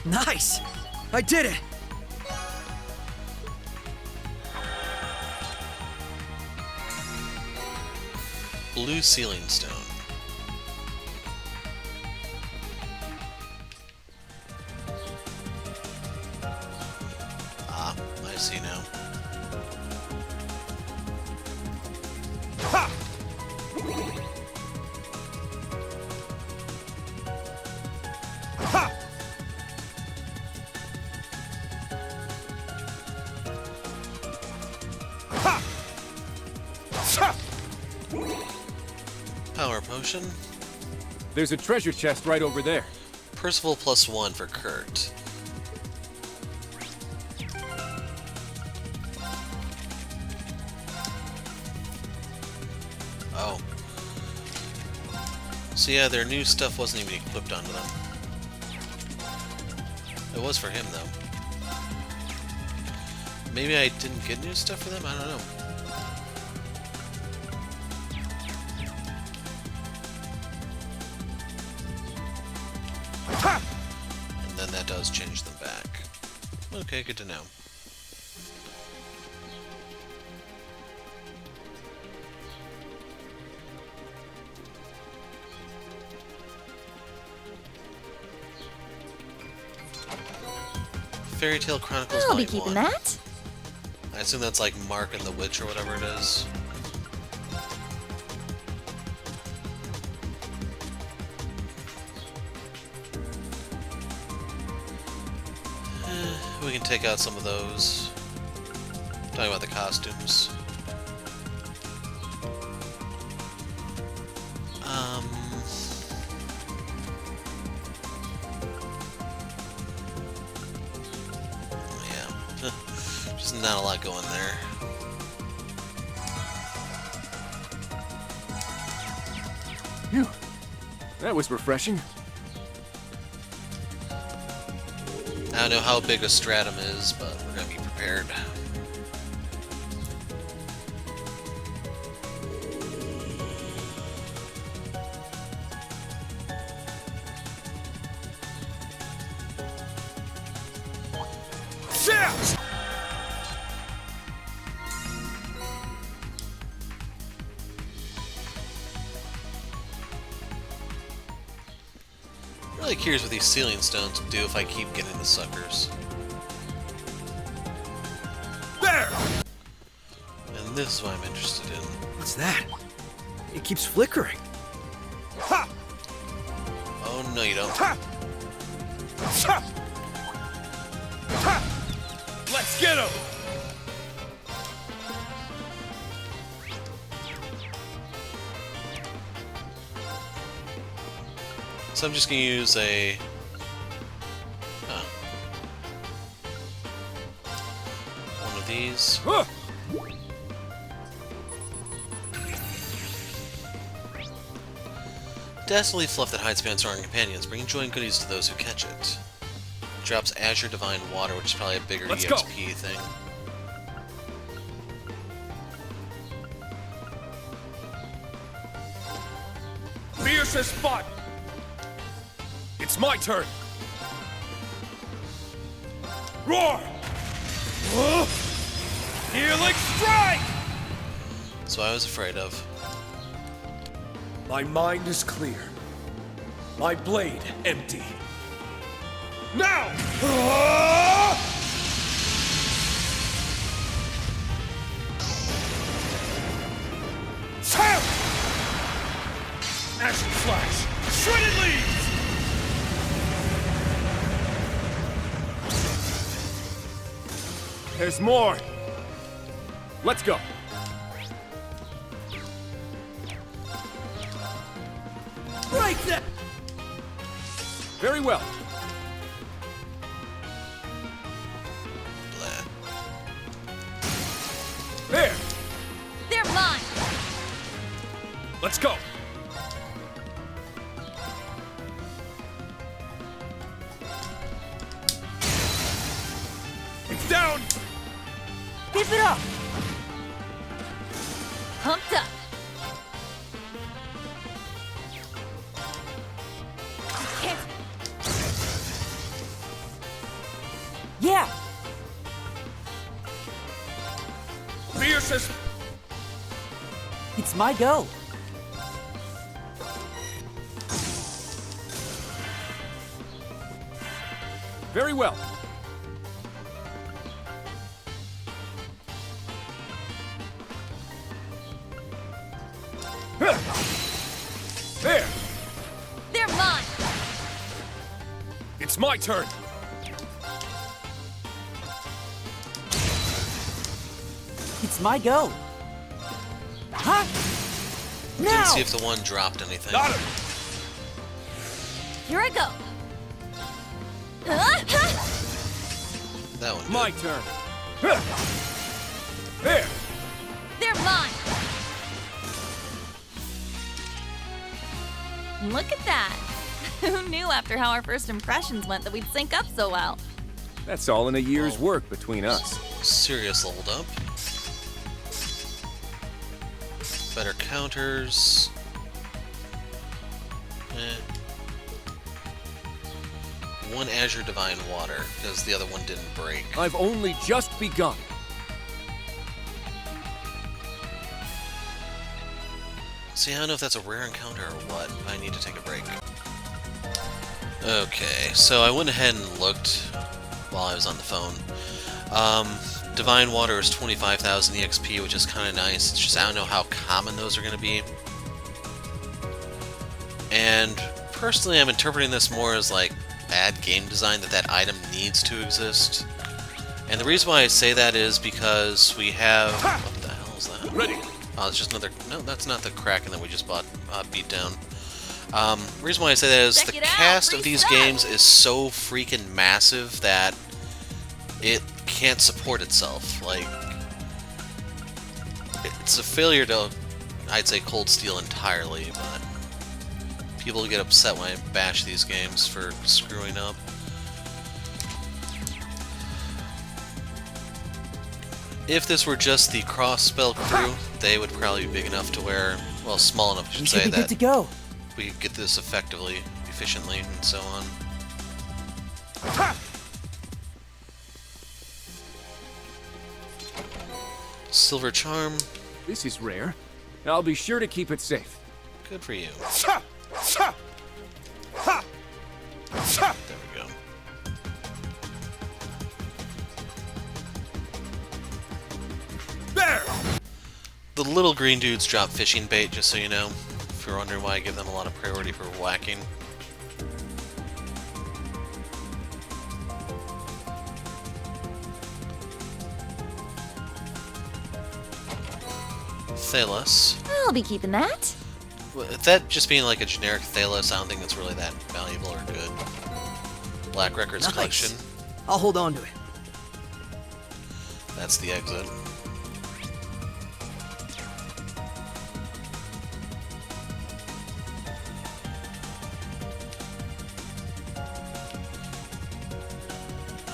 Nice! I did it! Blue Sealing Stone. Ah, I see now. Power potion. There's a treasure chest right over there. Percival +1 for Kurt. Oh. So yeah, their new stuff wasn't even equipped onto them. It was for him, though. Maybe I didn't get new stuff for them? I don't know. And then that does change them back. Okay, good to know. Fairy Tale Chronicles I'll be Volume keeping 1. that. I assume that's like Mark and the Witch or whatever it is. We can take out some of those. Talking about the costumes. Yeah. Just not a lot going there. Phew. That was refreshing. I don't know how big a stratum is, but we're gonna be prepared. Really curious what these ceiling stones do if I keep getting the suckers. There! And this is what I'm interested in. What's that? It keeps flickering. Ha! Oh no, you don't. Ha! Ha! Ha! Let's get him! So I'm just gonna use a... one of these. Huh! Dazzling fluff that hides behind strong companions, bringing joy and goodies to those who catch it. Drops Azure Divine Water, which is probably a bigger Let's EXP go. thing. Fiercest spot! It's my turn! Roar! Healing strike! That's what I was afraid of. My mind is clear. My blade empty. Now! Tap! Ashen Flash! Shredded Leaves! There's more. Let's go. Break that! Very well. Blah. There. They're mine. Let's go! It's down! Keep it up. Pumped up. Can't. Yeah! Fiercest! It's my go. Very well. There! They're mine. It's my turn! It's my go. Huh? Didn't see if the one dropped anything. Got him! Here I go. That one did. My turn. There! They're mine. Look at that. Who knew after how our first impressions went that we'd sync up so well? That's all in a year's work between us. Serious leveled up. Better counters. One Azure Divine Water, because the other one didn't break. I've only just begun. See, I don't know if that's a rare encounter or what. I need to take a break. Okay, so I went ahead and looked while I was on the phone. Divine Water is 25,000 EXP, which is kind of nice. It's just I don't know how common those are going to be. And personally, I'm interpreting this more as like bad game design, that item needs to exist. And the reason why I say that is because we have... What the hell is that? Ready! Oh, it's just another... No, that's not the Kraken that we just beat down. The reason why I say that is Check the it out, cast free of these stuff. games is so freaking massive that it can't support itself. Like, it's a failure to, I'd say, cold steel entirely, but people get upset when I bash these games for screwing up. If this were just the cross-spell crew, they would probably be big enough to where, well, small enough, I We should should say, be good that to go. we could get this effectively, efficiently, and so on. Silver Charm, This is rare. I'll be sure to keep it safe. good for you. There we go. There! The little green dudes drop fishing bait, just so you know, if you're wondering why I give them a lot of priority for whacking. Thalos. I'll be keeping that. That just being like a generic Thalos, I don't think that's really that valuable or good. Black Records Nice. Collection. I'll hold on to it. That's the exit.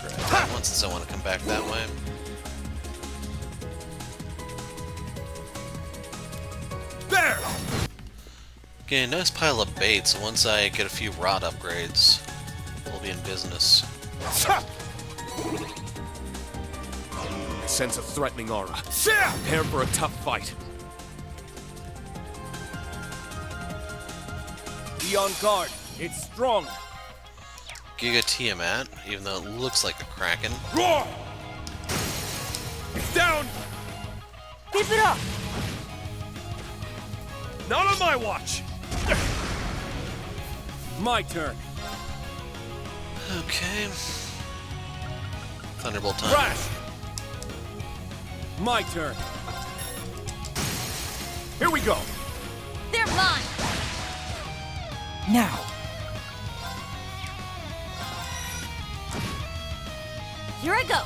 Grab that one since I want to come back that way. There! Okay, a nice pile of bait, so once I get a few rod upgrades, we'll be in business. I sense a threatening aura. Prepare for a tough fight. Be on guard. It's strong. Giga Tiamat, even though it looks like a Kraken. Roar! It's down! Keep it up! Not on my watch! My turn. Okay. Thunderbolt time. Crash! My turn. Here we go. They're mine. Now! Here I go.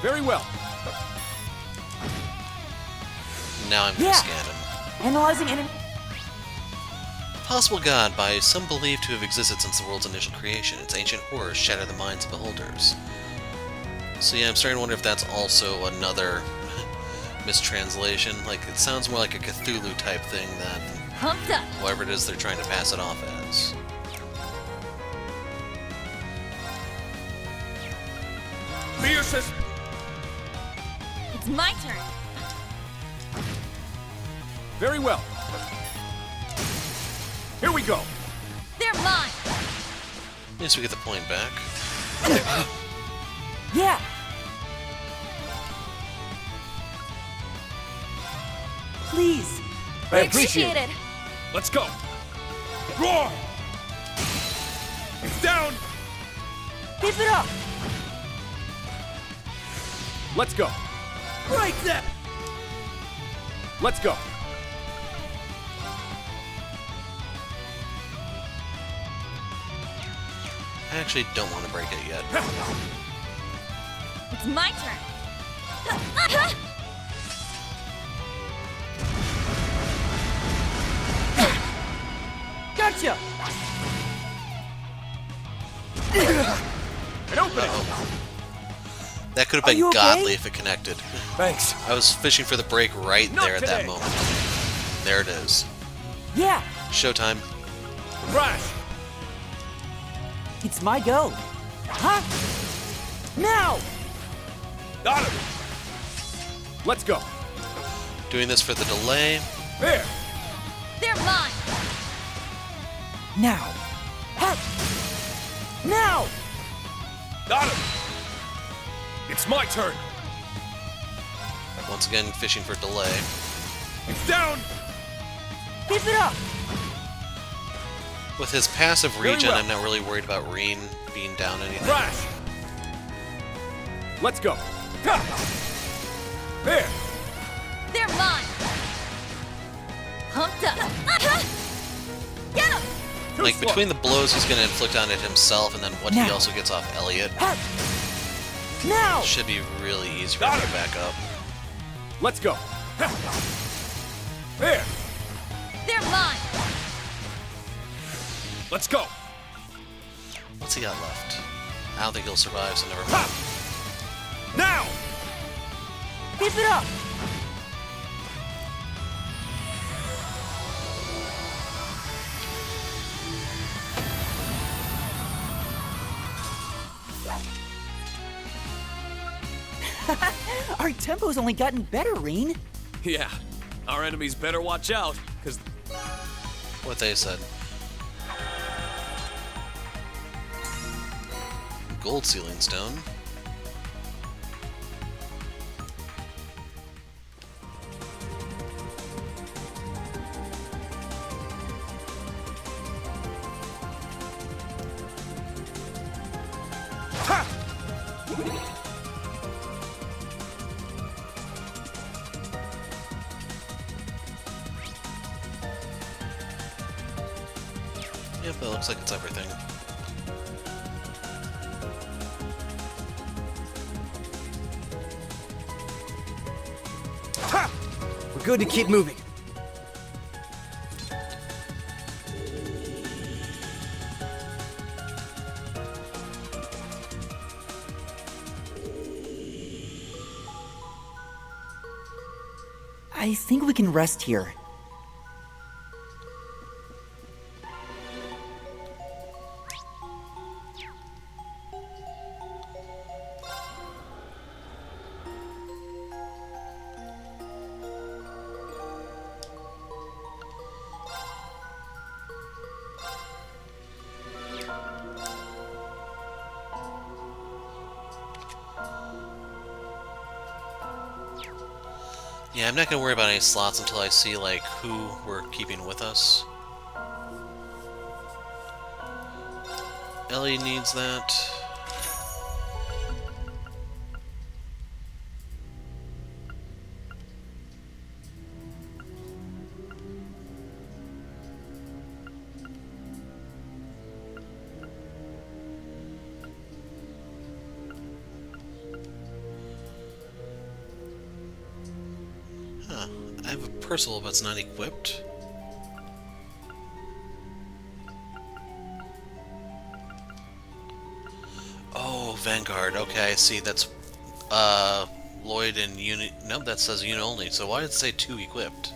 Very well. Now I'm gonna Yeah. scan him. Analyzing enemy. Possible god by some believed to have existed since the world's initial creation. Its ancient horrors shatter the minds of beholders. So yeah, I'm starting to wonder if that's also another mistranslation. Like, it sounds more like a Cthulhu type thing than Pumped up. whatever it is they're trying to pass it off as. Fiercest. It's my turn. Very well. Here we go. They're mine. At least we get the point back. Yeah! Please! I appreciate it. Let's go. Roar! It's down. Keep it up! Let's go. Break that! Let's go. I actually don't want to break it yet. It's my turn. Gotcha! And open it. That could have Are been you okay? godly if it connected. Thanks. I was fishing for the break right Not there at that today. moment. There it is. Yeah, Showtime. Crash. it's my go. Huh? Now! Got him. Let's go. Doing this for the delay. There. They're mine. Now! Huh? Now! Got him. It's my turn. Once again, fishing for delay. It's down. Keep it up! With his passive Very regen, well. I'm not really worried about Reen being down anything. Crash. Let's go. Ha. There. They're mine. Pumped up. Get him. Too Like, slow. between the blows he's going to inflict on it himself and then what he Now. also gets off Elliot, Huh? Now! should be really easy for Got him to it. back up. Let's go. Ha. There. They're mine. Let's go. What's he got left? I don't think he'll survive, so never Ha. mind. Now. Keep it up! Our tempo's only gotten better, Reen. Yeah. Our enemies better watch out, because What they said. Gold ceiling stone. Yep, that looks like it's everything. We're good to keep moving. I think we can rest here. Yeah, I'm not gonna worry about any slots until I see, like, who we're keeping with us. Ellie needs that. Huh. I have a Percival, but it's not equipped. Oh, Vanguard. Okay, I see. That's Lloyd and unit. Nope, that says unit only. So why did it say 2 equipped?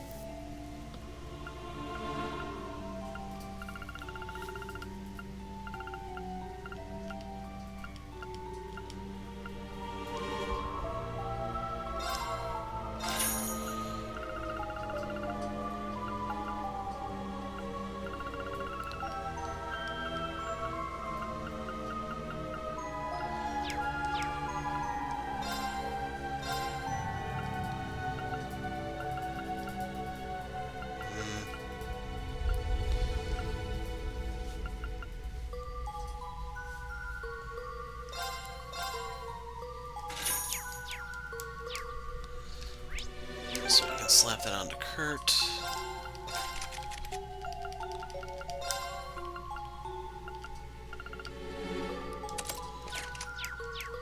Slap that onto Kurt.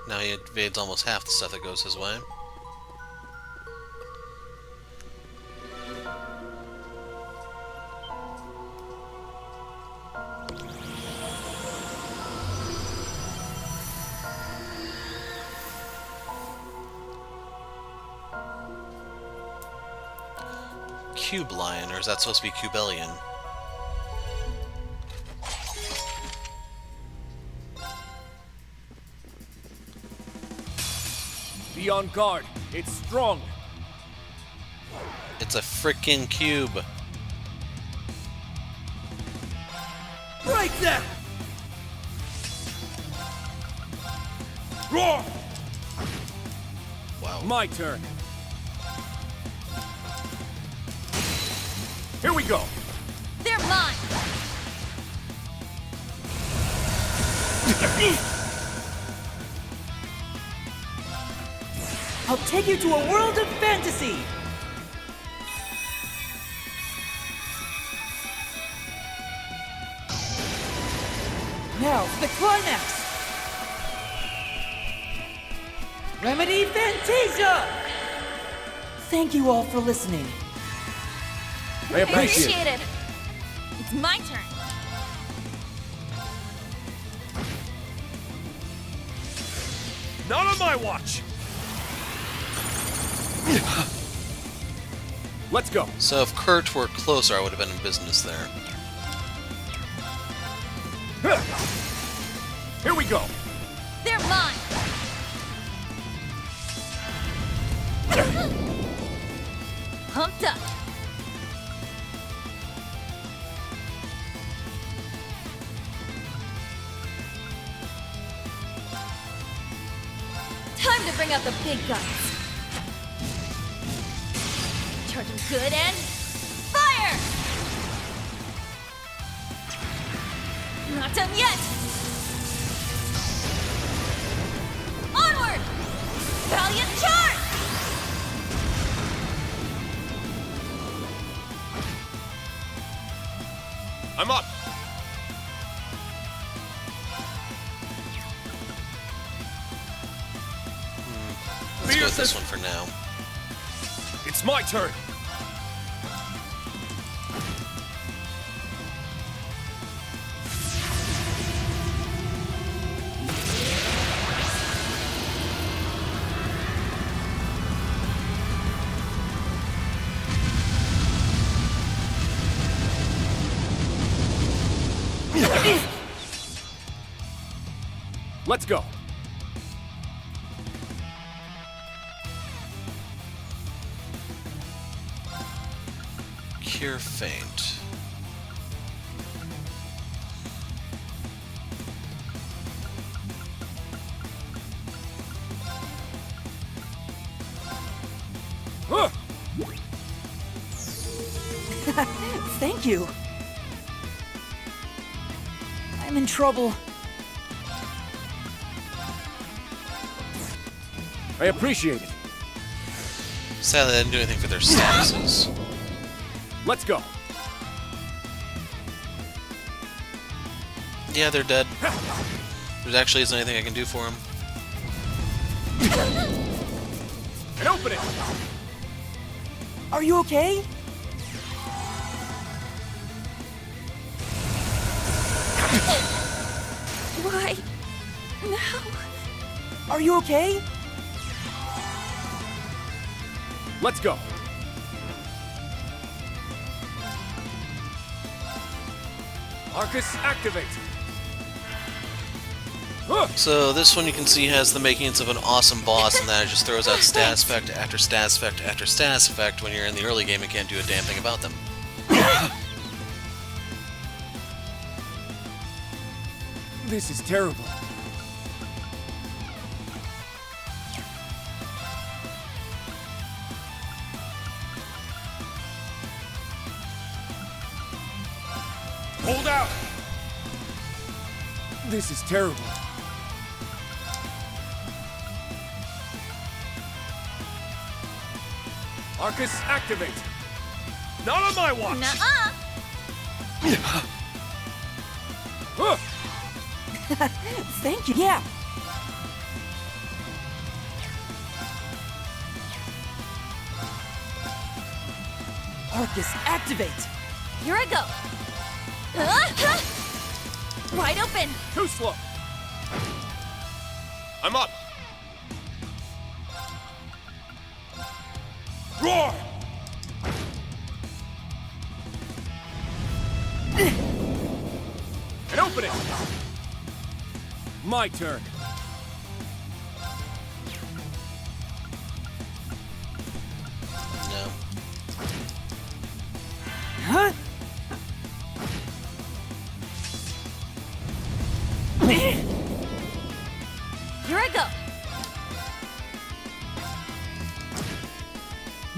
Now he evades almost half the stuff that goes his way. Cube Lion, or is that supposed to be Cubelian? Be on guard. It's strong. It's a frickin' cube. Break them! Roar! Wow. My turn. Here we go. They're mine! I'll take you to a world of fantasy! Now, for the climax! Remedy Fantasia! Thank you all for listening. I appreciate it. Appreciate it! It's my turn! Not on my watch. Let's go. So if Kurt were closer, I would have been in business there. Here we go. They're mine! Pumped up! Time to bring out the big guns! Charging good and... fire! Not done yet! Onward! Valiant charge! I'm up. Let's go with this one for now. It's my turn. Let's go. Cure Faint. Huh. Thank you. I'm in trouble. I appreciate it. Sadly, I didn't do anything for their statuses. Let's go. Yeah, they're dead. There actually isn't anything I can do for them. And open it. Are you okay? Why? No. Are you okay? Let's go. Arcus activate. So this one you can see has the makings of an awesome boss, and that it just throws out status effect after status effect after status effect. When you're in the early game, it can't do a damn thing about them. This is terrible. Hold out! This is terrible. Arcus, activate! Not on my watch! Nuh-uh. Thank you. Yeah. Arcus, activate. Here I go. Wide open. Too slow! I'm up! Roar! And open it! My turn. No. Huh? Here I go.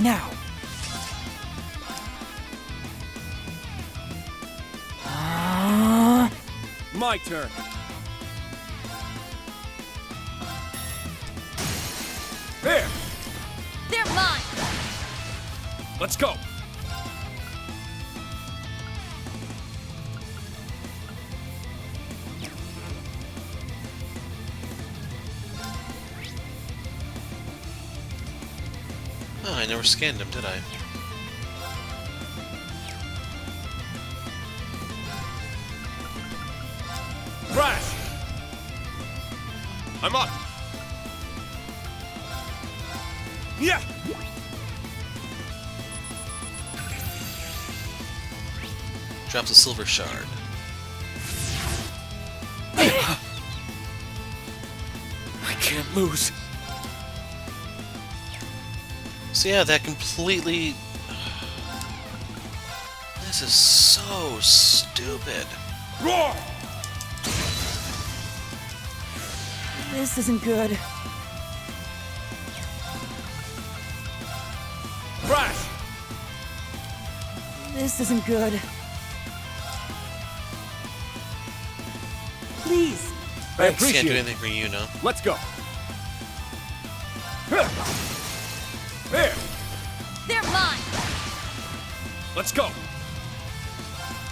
Now. My turn. There! They're mine. Let's go! Oh, I never scanned him, did I? Crash! I'm up! Yeah! Drops a silver shard. I can't lose. So yeah, that completely... This is so stupid. Roar! This isn't good. Crash! This isn't good. Please. I Can't appreciate do it. anything for you, no? Let's go. There! They're mine. Let's go.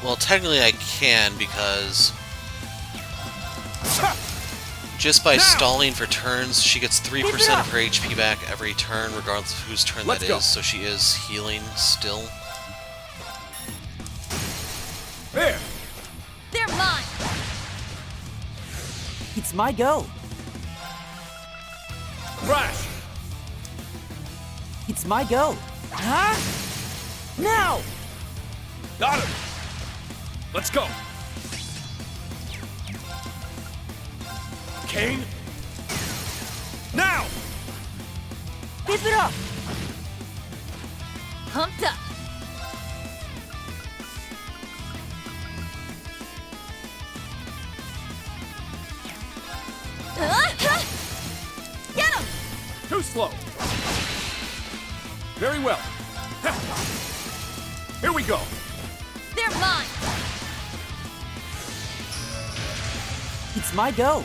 Well, technically I can, because just by Now! stalling for turns, she gets 3% Keep it up! of her HP back every turn, regardless of whose turn Let's that go. is, so she is healing still. There! They're mine. It's my go. Crash! It's my go. Huh? Now! Got him! Let's go! Kane? Now! Keep it up! Pumped up. Get him! Too slow! Very well. Here we go! They're mine. It's my go.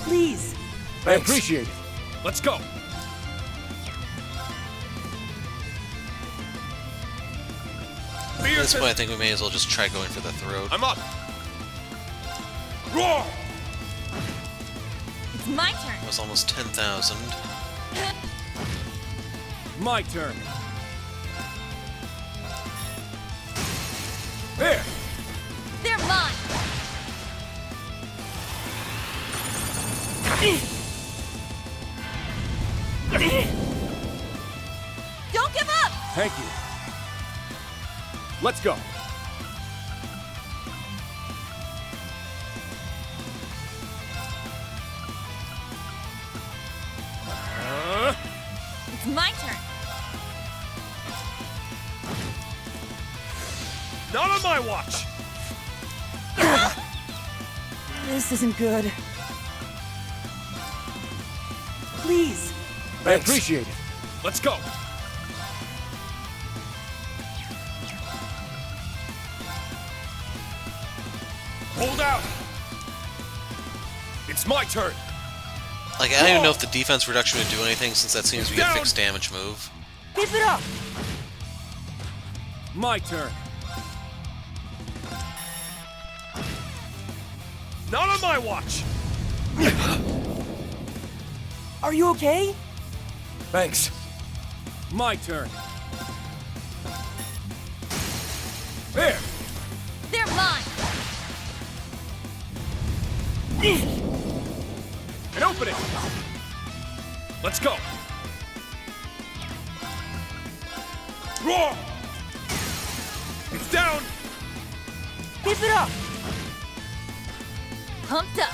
Please. I appreciate it. Let's go! At this point, I think we may as well just try going for the throat. I'm up! Roar! It's my turn. It was almost 10,000. My turn. There! They're mine. Don't give up. Thank you. Let's go. It's my turn. Not on my watch! This isn't good. Please. I appreciate it. Let's go. Hold out! It's my turn! Like, I don't even know if the defense reduction would do anything, since that seems to be a fixed damage move. Keep it up! My turn. Not on my watch! Are you okay? Thanks. My turn. There! They're mine! And open it! Let's go! Roar! It's down! Keep it up! Pumped up!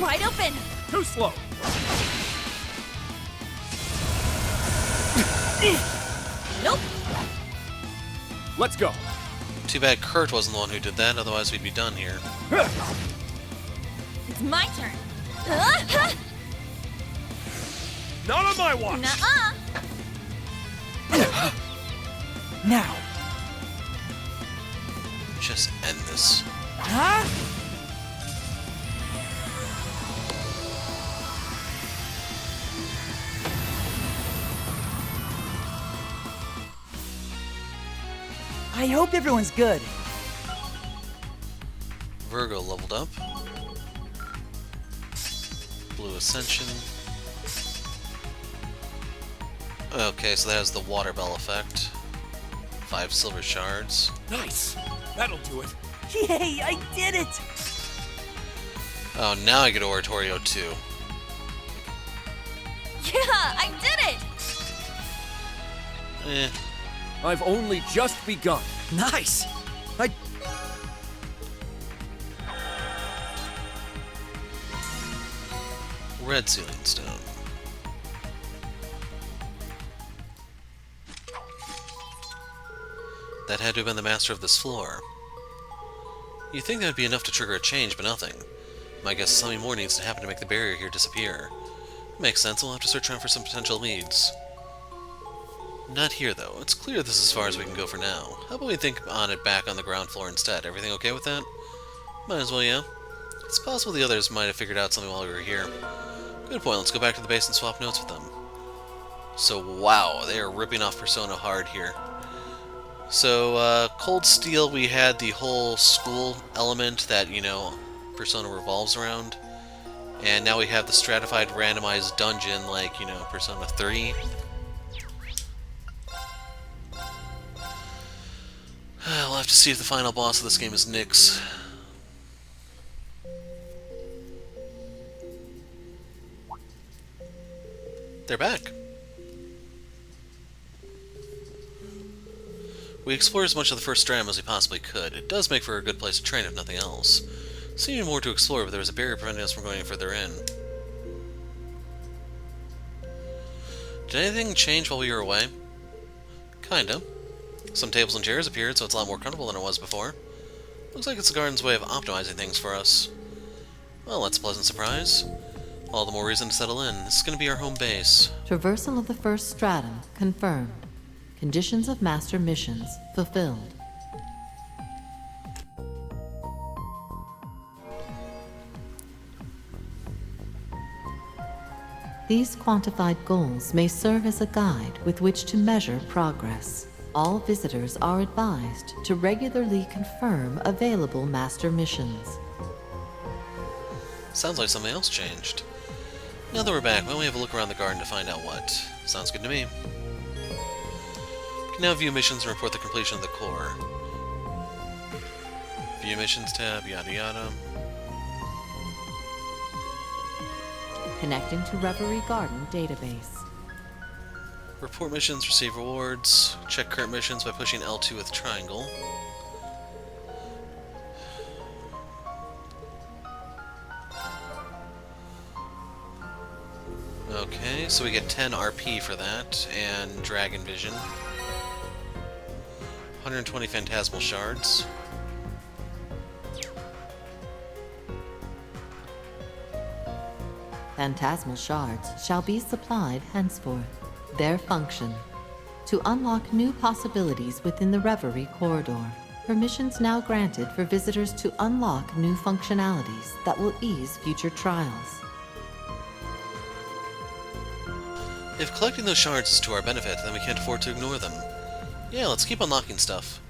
Wide open! Too slow! Nope! Let's go! Too bad Kurt wasn't the one who did that, otherwise we'd be done here. It's my turn! Not on my watch! Nuh-uh! Now! Just end this. Huh? I hope everyone's good. Virgo leveled up. Blue Ascension. Okay, so that has the Water Bell effect. 5 silver shards. Nice! That'll do it. Yay, I did it! Oh, now I get Oratorio too. Yeah, I did it! Eh. I've only just begun. Nice! Red Sealing Stone. That had to have been the master of this floor. You'd think that would be enough to trigger a change, but nothing. My guess is something more needs to happen to make the barrier here disappear. Makes sense, we'll have to search around for some potential leads. Not here, though. It's clear this is as far as we can go for now. How about we think on it back on the ground floor instead? Everything okay with that? Might as well, yeah. It's possible the others might have figured out something while we were here. Good point, let's go back to the base and swap notes with them. So, wow, they are ripping off Persona hard here. So, Cold Steel, we had the whole school element that, you know, Persona revolves around. And now we have the stratified randomized dungeon like, you know, Persona 3. We'll have to see if the final boss of this game is Nyx. They're back. We explored as much of the first stratum as we possibly could. It does make for a good place to train, if nothing else. Seemed more to explore, but there was a barrier preventing us from going any further in. Did anything change while we were away? Kinda. Some tables and chairs appeared, so it's a lot more comfortable than it was before. Looks like it's the garden's way of optimizing things for us. Well, that's a pleasant surprise. All the more reason to settle in. This is going to be our home base. Traversal of the first stratum confirmed. Conditions of master missions fulfilled. These quantified goals may serve as a guide with which to measure progress. All visitors are advised to regularly confirm available master missions. Sounds like something else changed. Now that we're back, why don't we have a look around the garden to find out what? Sounds good to me. We can now view missions and report the completion of the core. View missions tab, yada yada. Connecting to Reverie Garden database. Report missions, receive rewards. Check current missions by pushing L2 with triangle. Okay, so we get 10 RP for that, and Dragon Vision. 120 Phantasmal Shards. Phantasmal shards shall be supplied henceforth. Their function: to unlock new possibilities within the Reverie corridor. Permissions now granted for visitors to unlock new functionalities that will ease future trials. If collecting those shards is to our benefit, then we can't afford to ignore them. Yeah, let's keep unlocking stuff.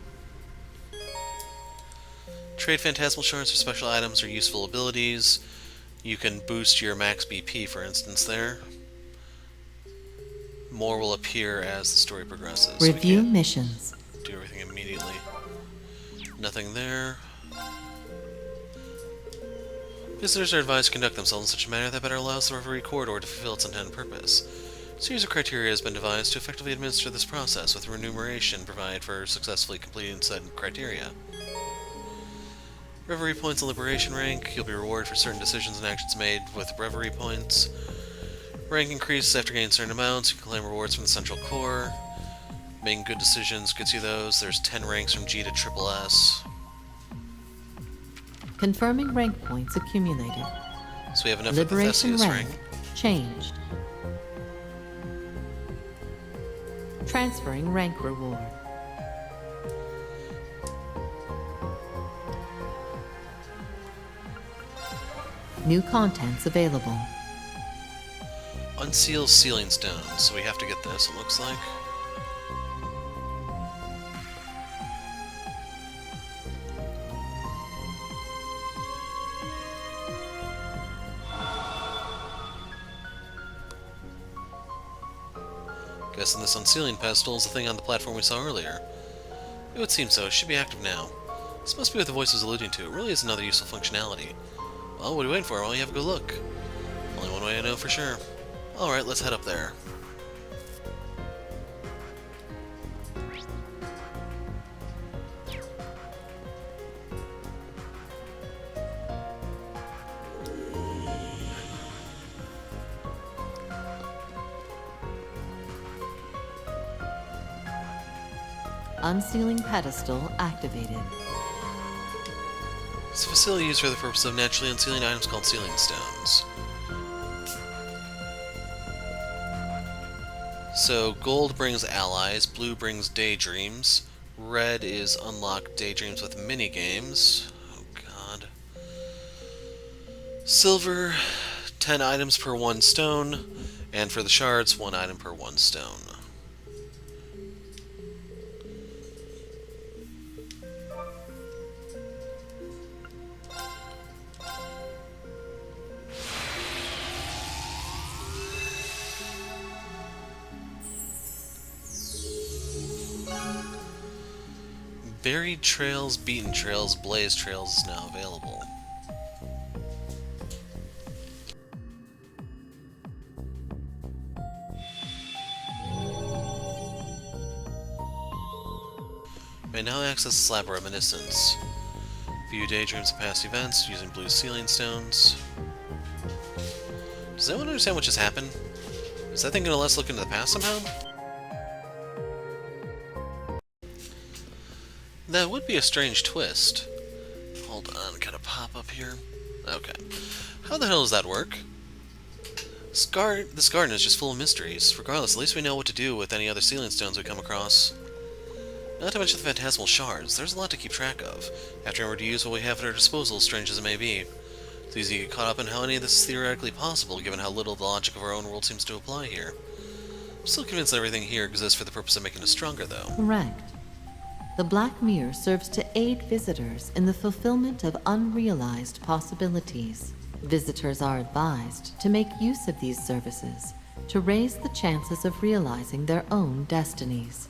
Trade phantasmal shards for special items or useful abilities. You can boost your max BP, for instance, there. More will appear as the story progresses. Review missions. Do everything immediately. Nothing there. Visitors are advised to conduct themselves in such a manner that better allows the Reverie corridor to fulfill its intended purpose. A series of criteria has been devised to effectively administer this process, with remuneration provided for successfully completing said criteria. Reverie points and liberation rank. You'll be rewarded for certain decisions and actions made with Reverie points. Rank increases after gaining certain amounts. You can claim rewards from the central core. Making good decisions gets you those. There's 10 ranks from G to Triple S. Confirming rank points accumulated. So we have enough Liberation for the rank rank. changed. Transferring rank reward. New contents available. Unsealed Sealing Stone. So we have to get this, it looks like. Guessing this unsealing pedestal is the thing on the platform we saw earlier. It would seem so. It should be active now. This must be what the voice was alluding to. It really is another useful functionality. Well, what are you waiting for? Why don't you have a good look? Only one way I know for sure. Alright, let's head up there. Unsealing pedestal activated. It's a facility used for the purpose of naturally unsealing items called sealing stones. So, gold brings allies, blue brings daydreams, red is unlock daydreams with minigames. Oh god. Silver, 10 items per 1 stone, and for the shards, 1 item per 1 stone. Buried Trails, Beaten Trails, Blaze Trails is now available. May now access the Slab of Reminiscence. View daydreams of past events using blue sealing stones. Does anyone understand what just happened? Is that thing gonna let us look into the past somehow? That would be a strange twist. Hold on, gotta pop up here. Okay. How the hell does that work? This garden is just full of mysteries. Regardless, at least we know what to do with any other sealing stones we come across. Not to mention the phantasmal shards. There's a lot to keep track of. Have to remember to use what we have at our disposal, strange as it may be. It's easy to get caught up in how any of this is theoretically possible, given how little the logic of our own world seems to apply here. I'm still convinced that everything here exists for the purpose of making us stronger, though. Correct. The Black Mirror serves to aid visitors in the fulfillment of unrealized possibilities. Visitors are advised to make use of these services to raise the chances of realizing their own destinies.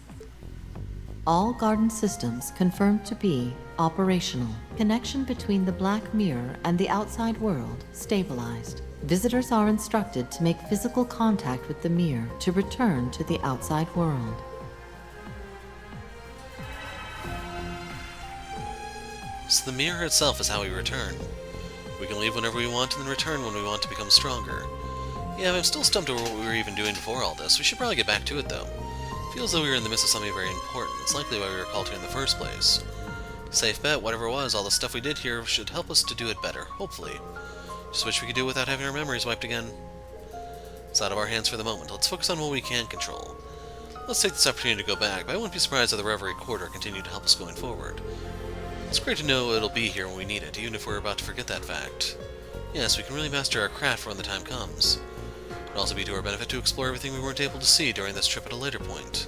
All garden systems confirmed to be operational. Connection between the Black Mirror and the outside world stabilized. Visitors are instructed to make physical contact with the mirror to return to the outside world. So the mirror itself is how we return. We can leave whenever we want and then return when we want to become stronger. Yeah, I'm still stumped over what we were even doing before all this. We should probably get back to it, though. Feels though we were in the midst of something very important. It's likely why we were called here in the first place. Safe bet, whatever it was, all the stuff we did here should help us to do it better, hopefully. Just wish we could do it without having our memories wiped again. It's out of our hands for the moment. Let's focus on what we can control. Let's take this opportunity to go back, but I wouldn't be surprised if the Reverie Corridor continued to help us going forward. It's great to know it'll be here when we need it, even if we're about to forget that fact. Yes, we can really master our craft for when the time comes. It'll also be to our benefit to explore everything we weren't able to see during this trip at a later point.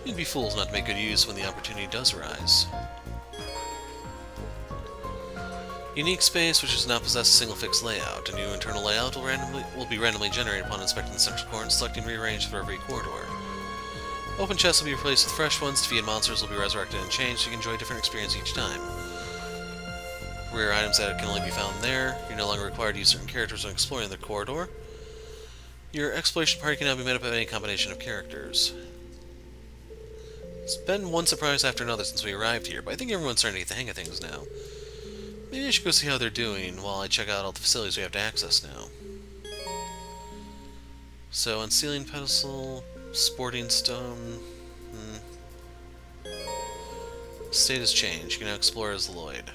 We'd be fools not to make good use when the opportunity does arise. Unique space, which does not possess a single fixed layout. A new internal layout will be randomly generated upon inspecting the central core and selecting rearrange the Reverie Corridor. Open chests will be replaced with fresh ones, defeated monsters will be resurrected and changed, so you can enjoy a different experience each time. Rare items that can only be found there. You're no longer required to use certain characters when exploring the corridor. Your exploration party can now be made up of any combination of characters. It's been one surprise after another since we arrived here, but I think everyone's starting to get the hang of things now. Maybe I should go see how they're doing while I check out all the facilities we have to access now. So, unsealing pedestal, sporting stone... State has changed. You can now explore as Lloyd.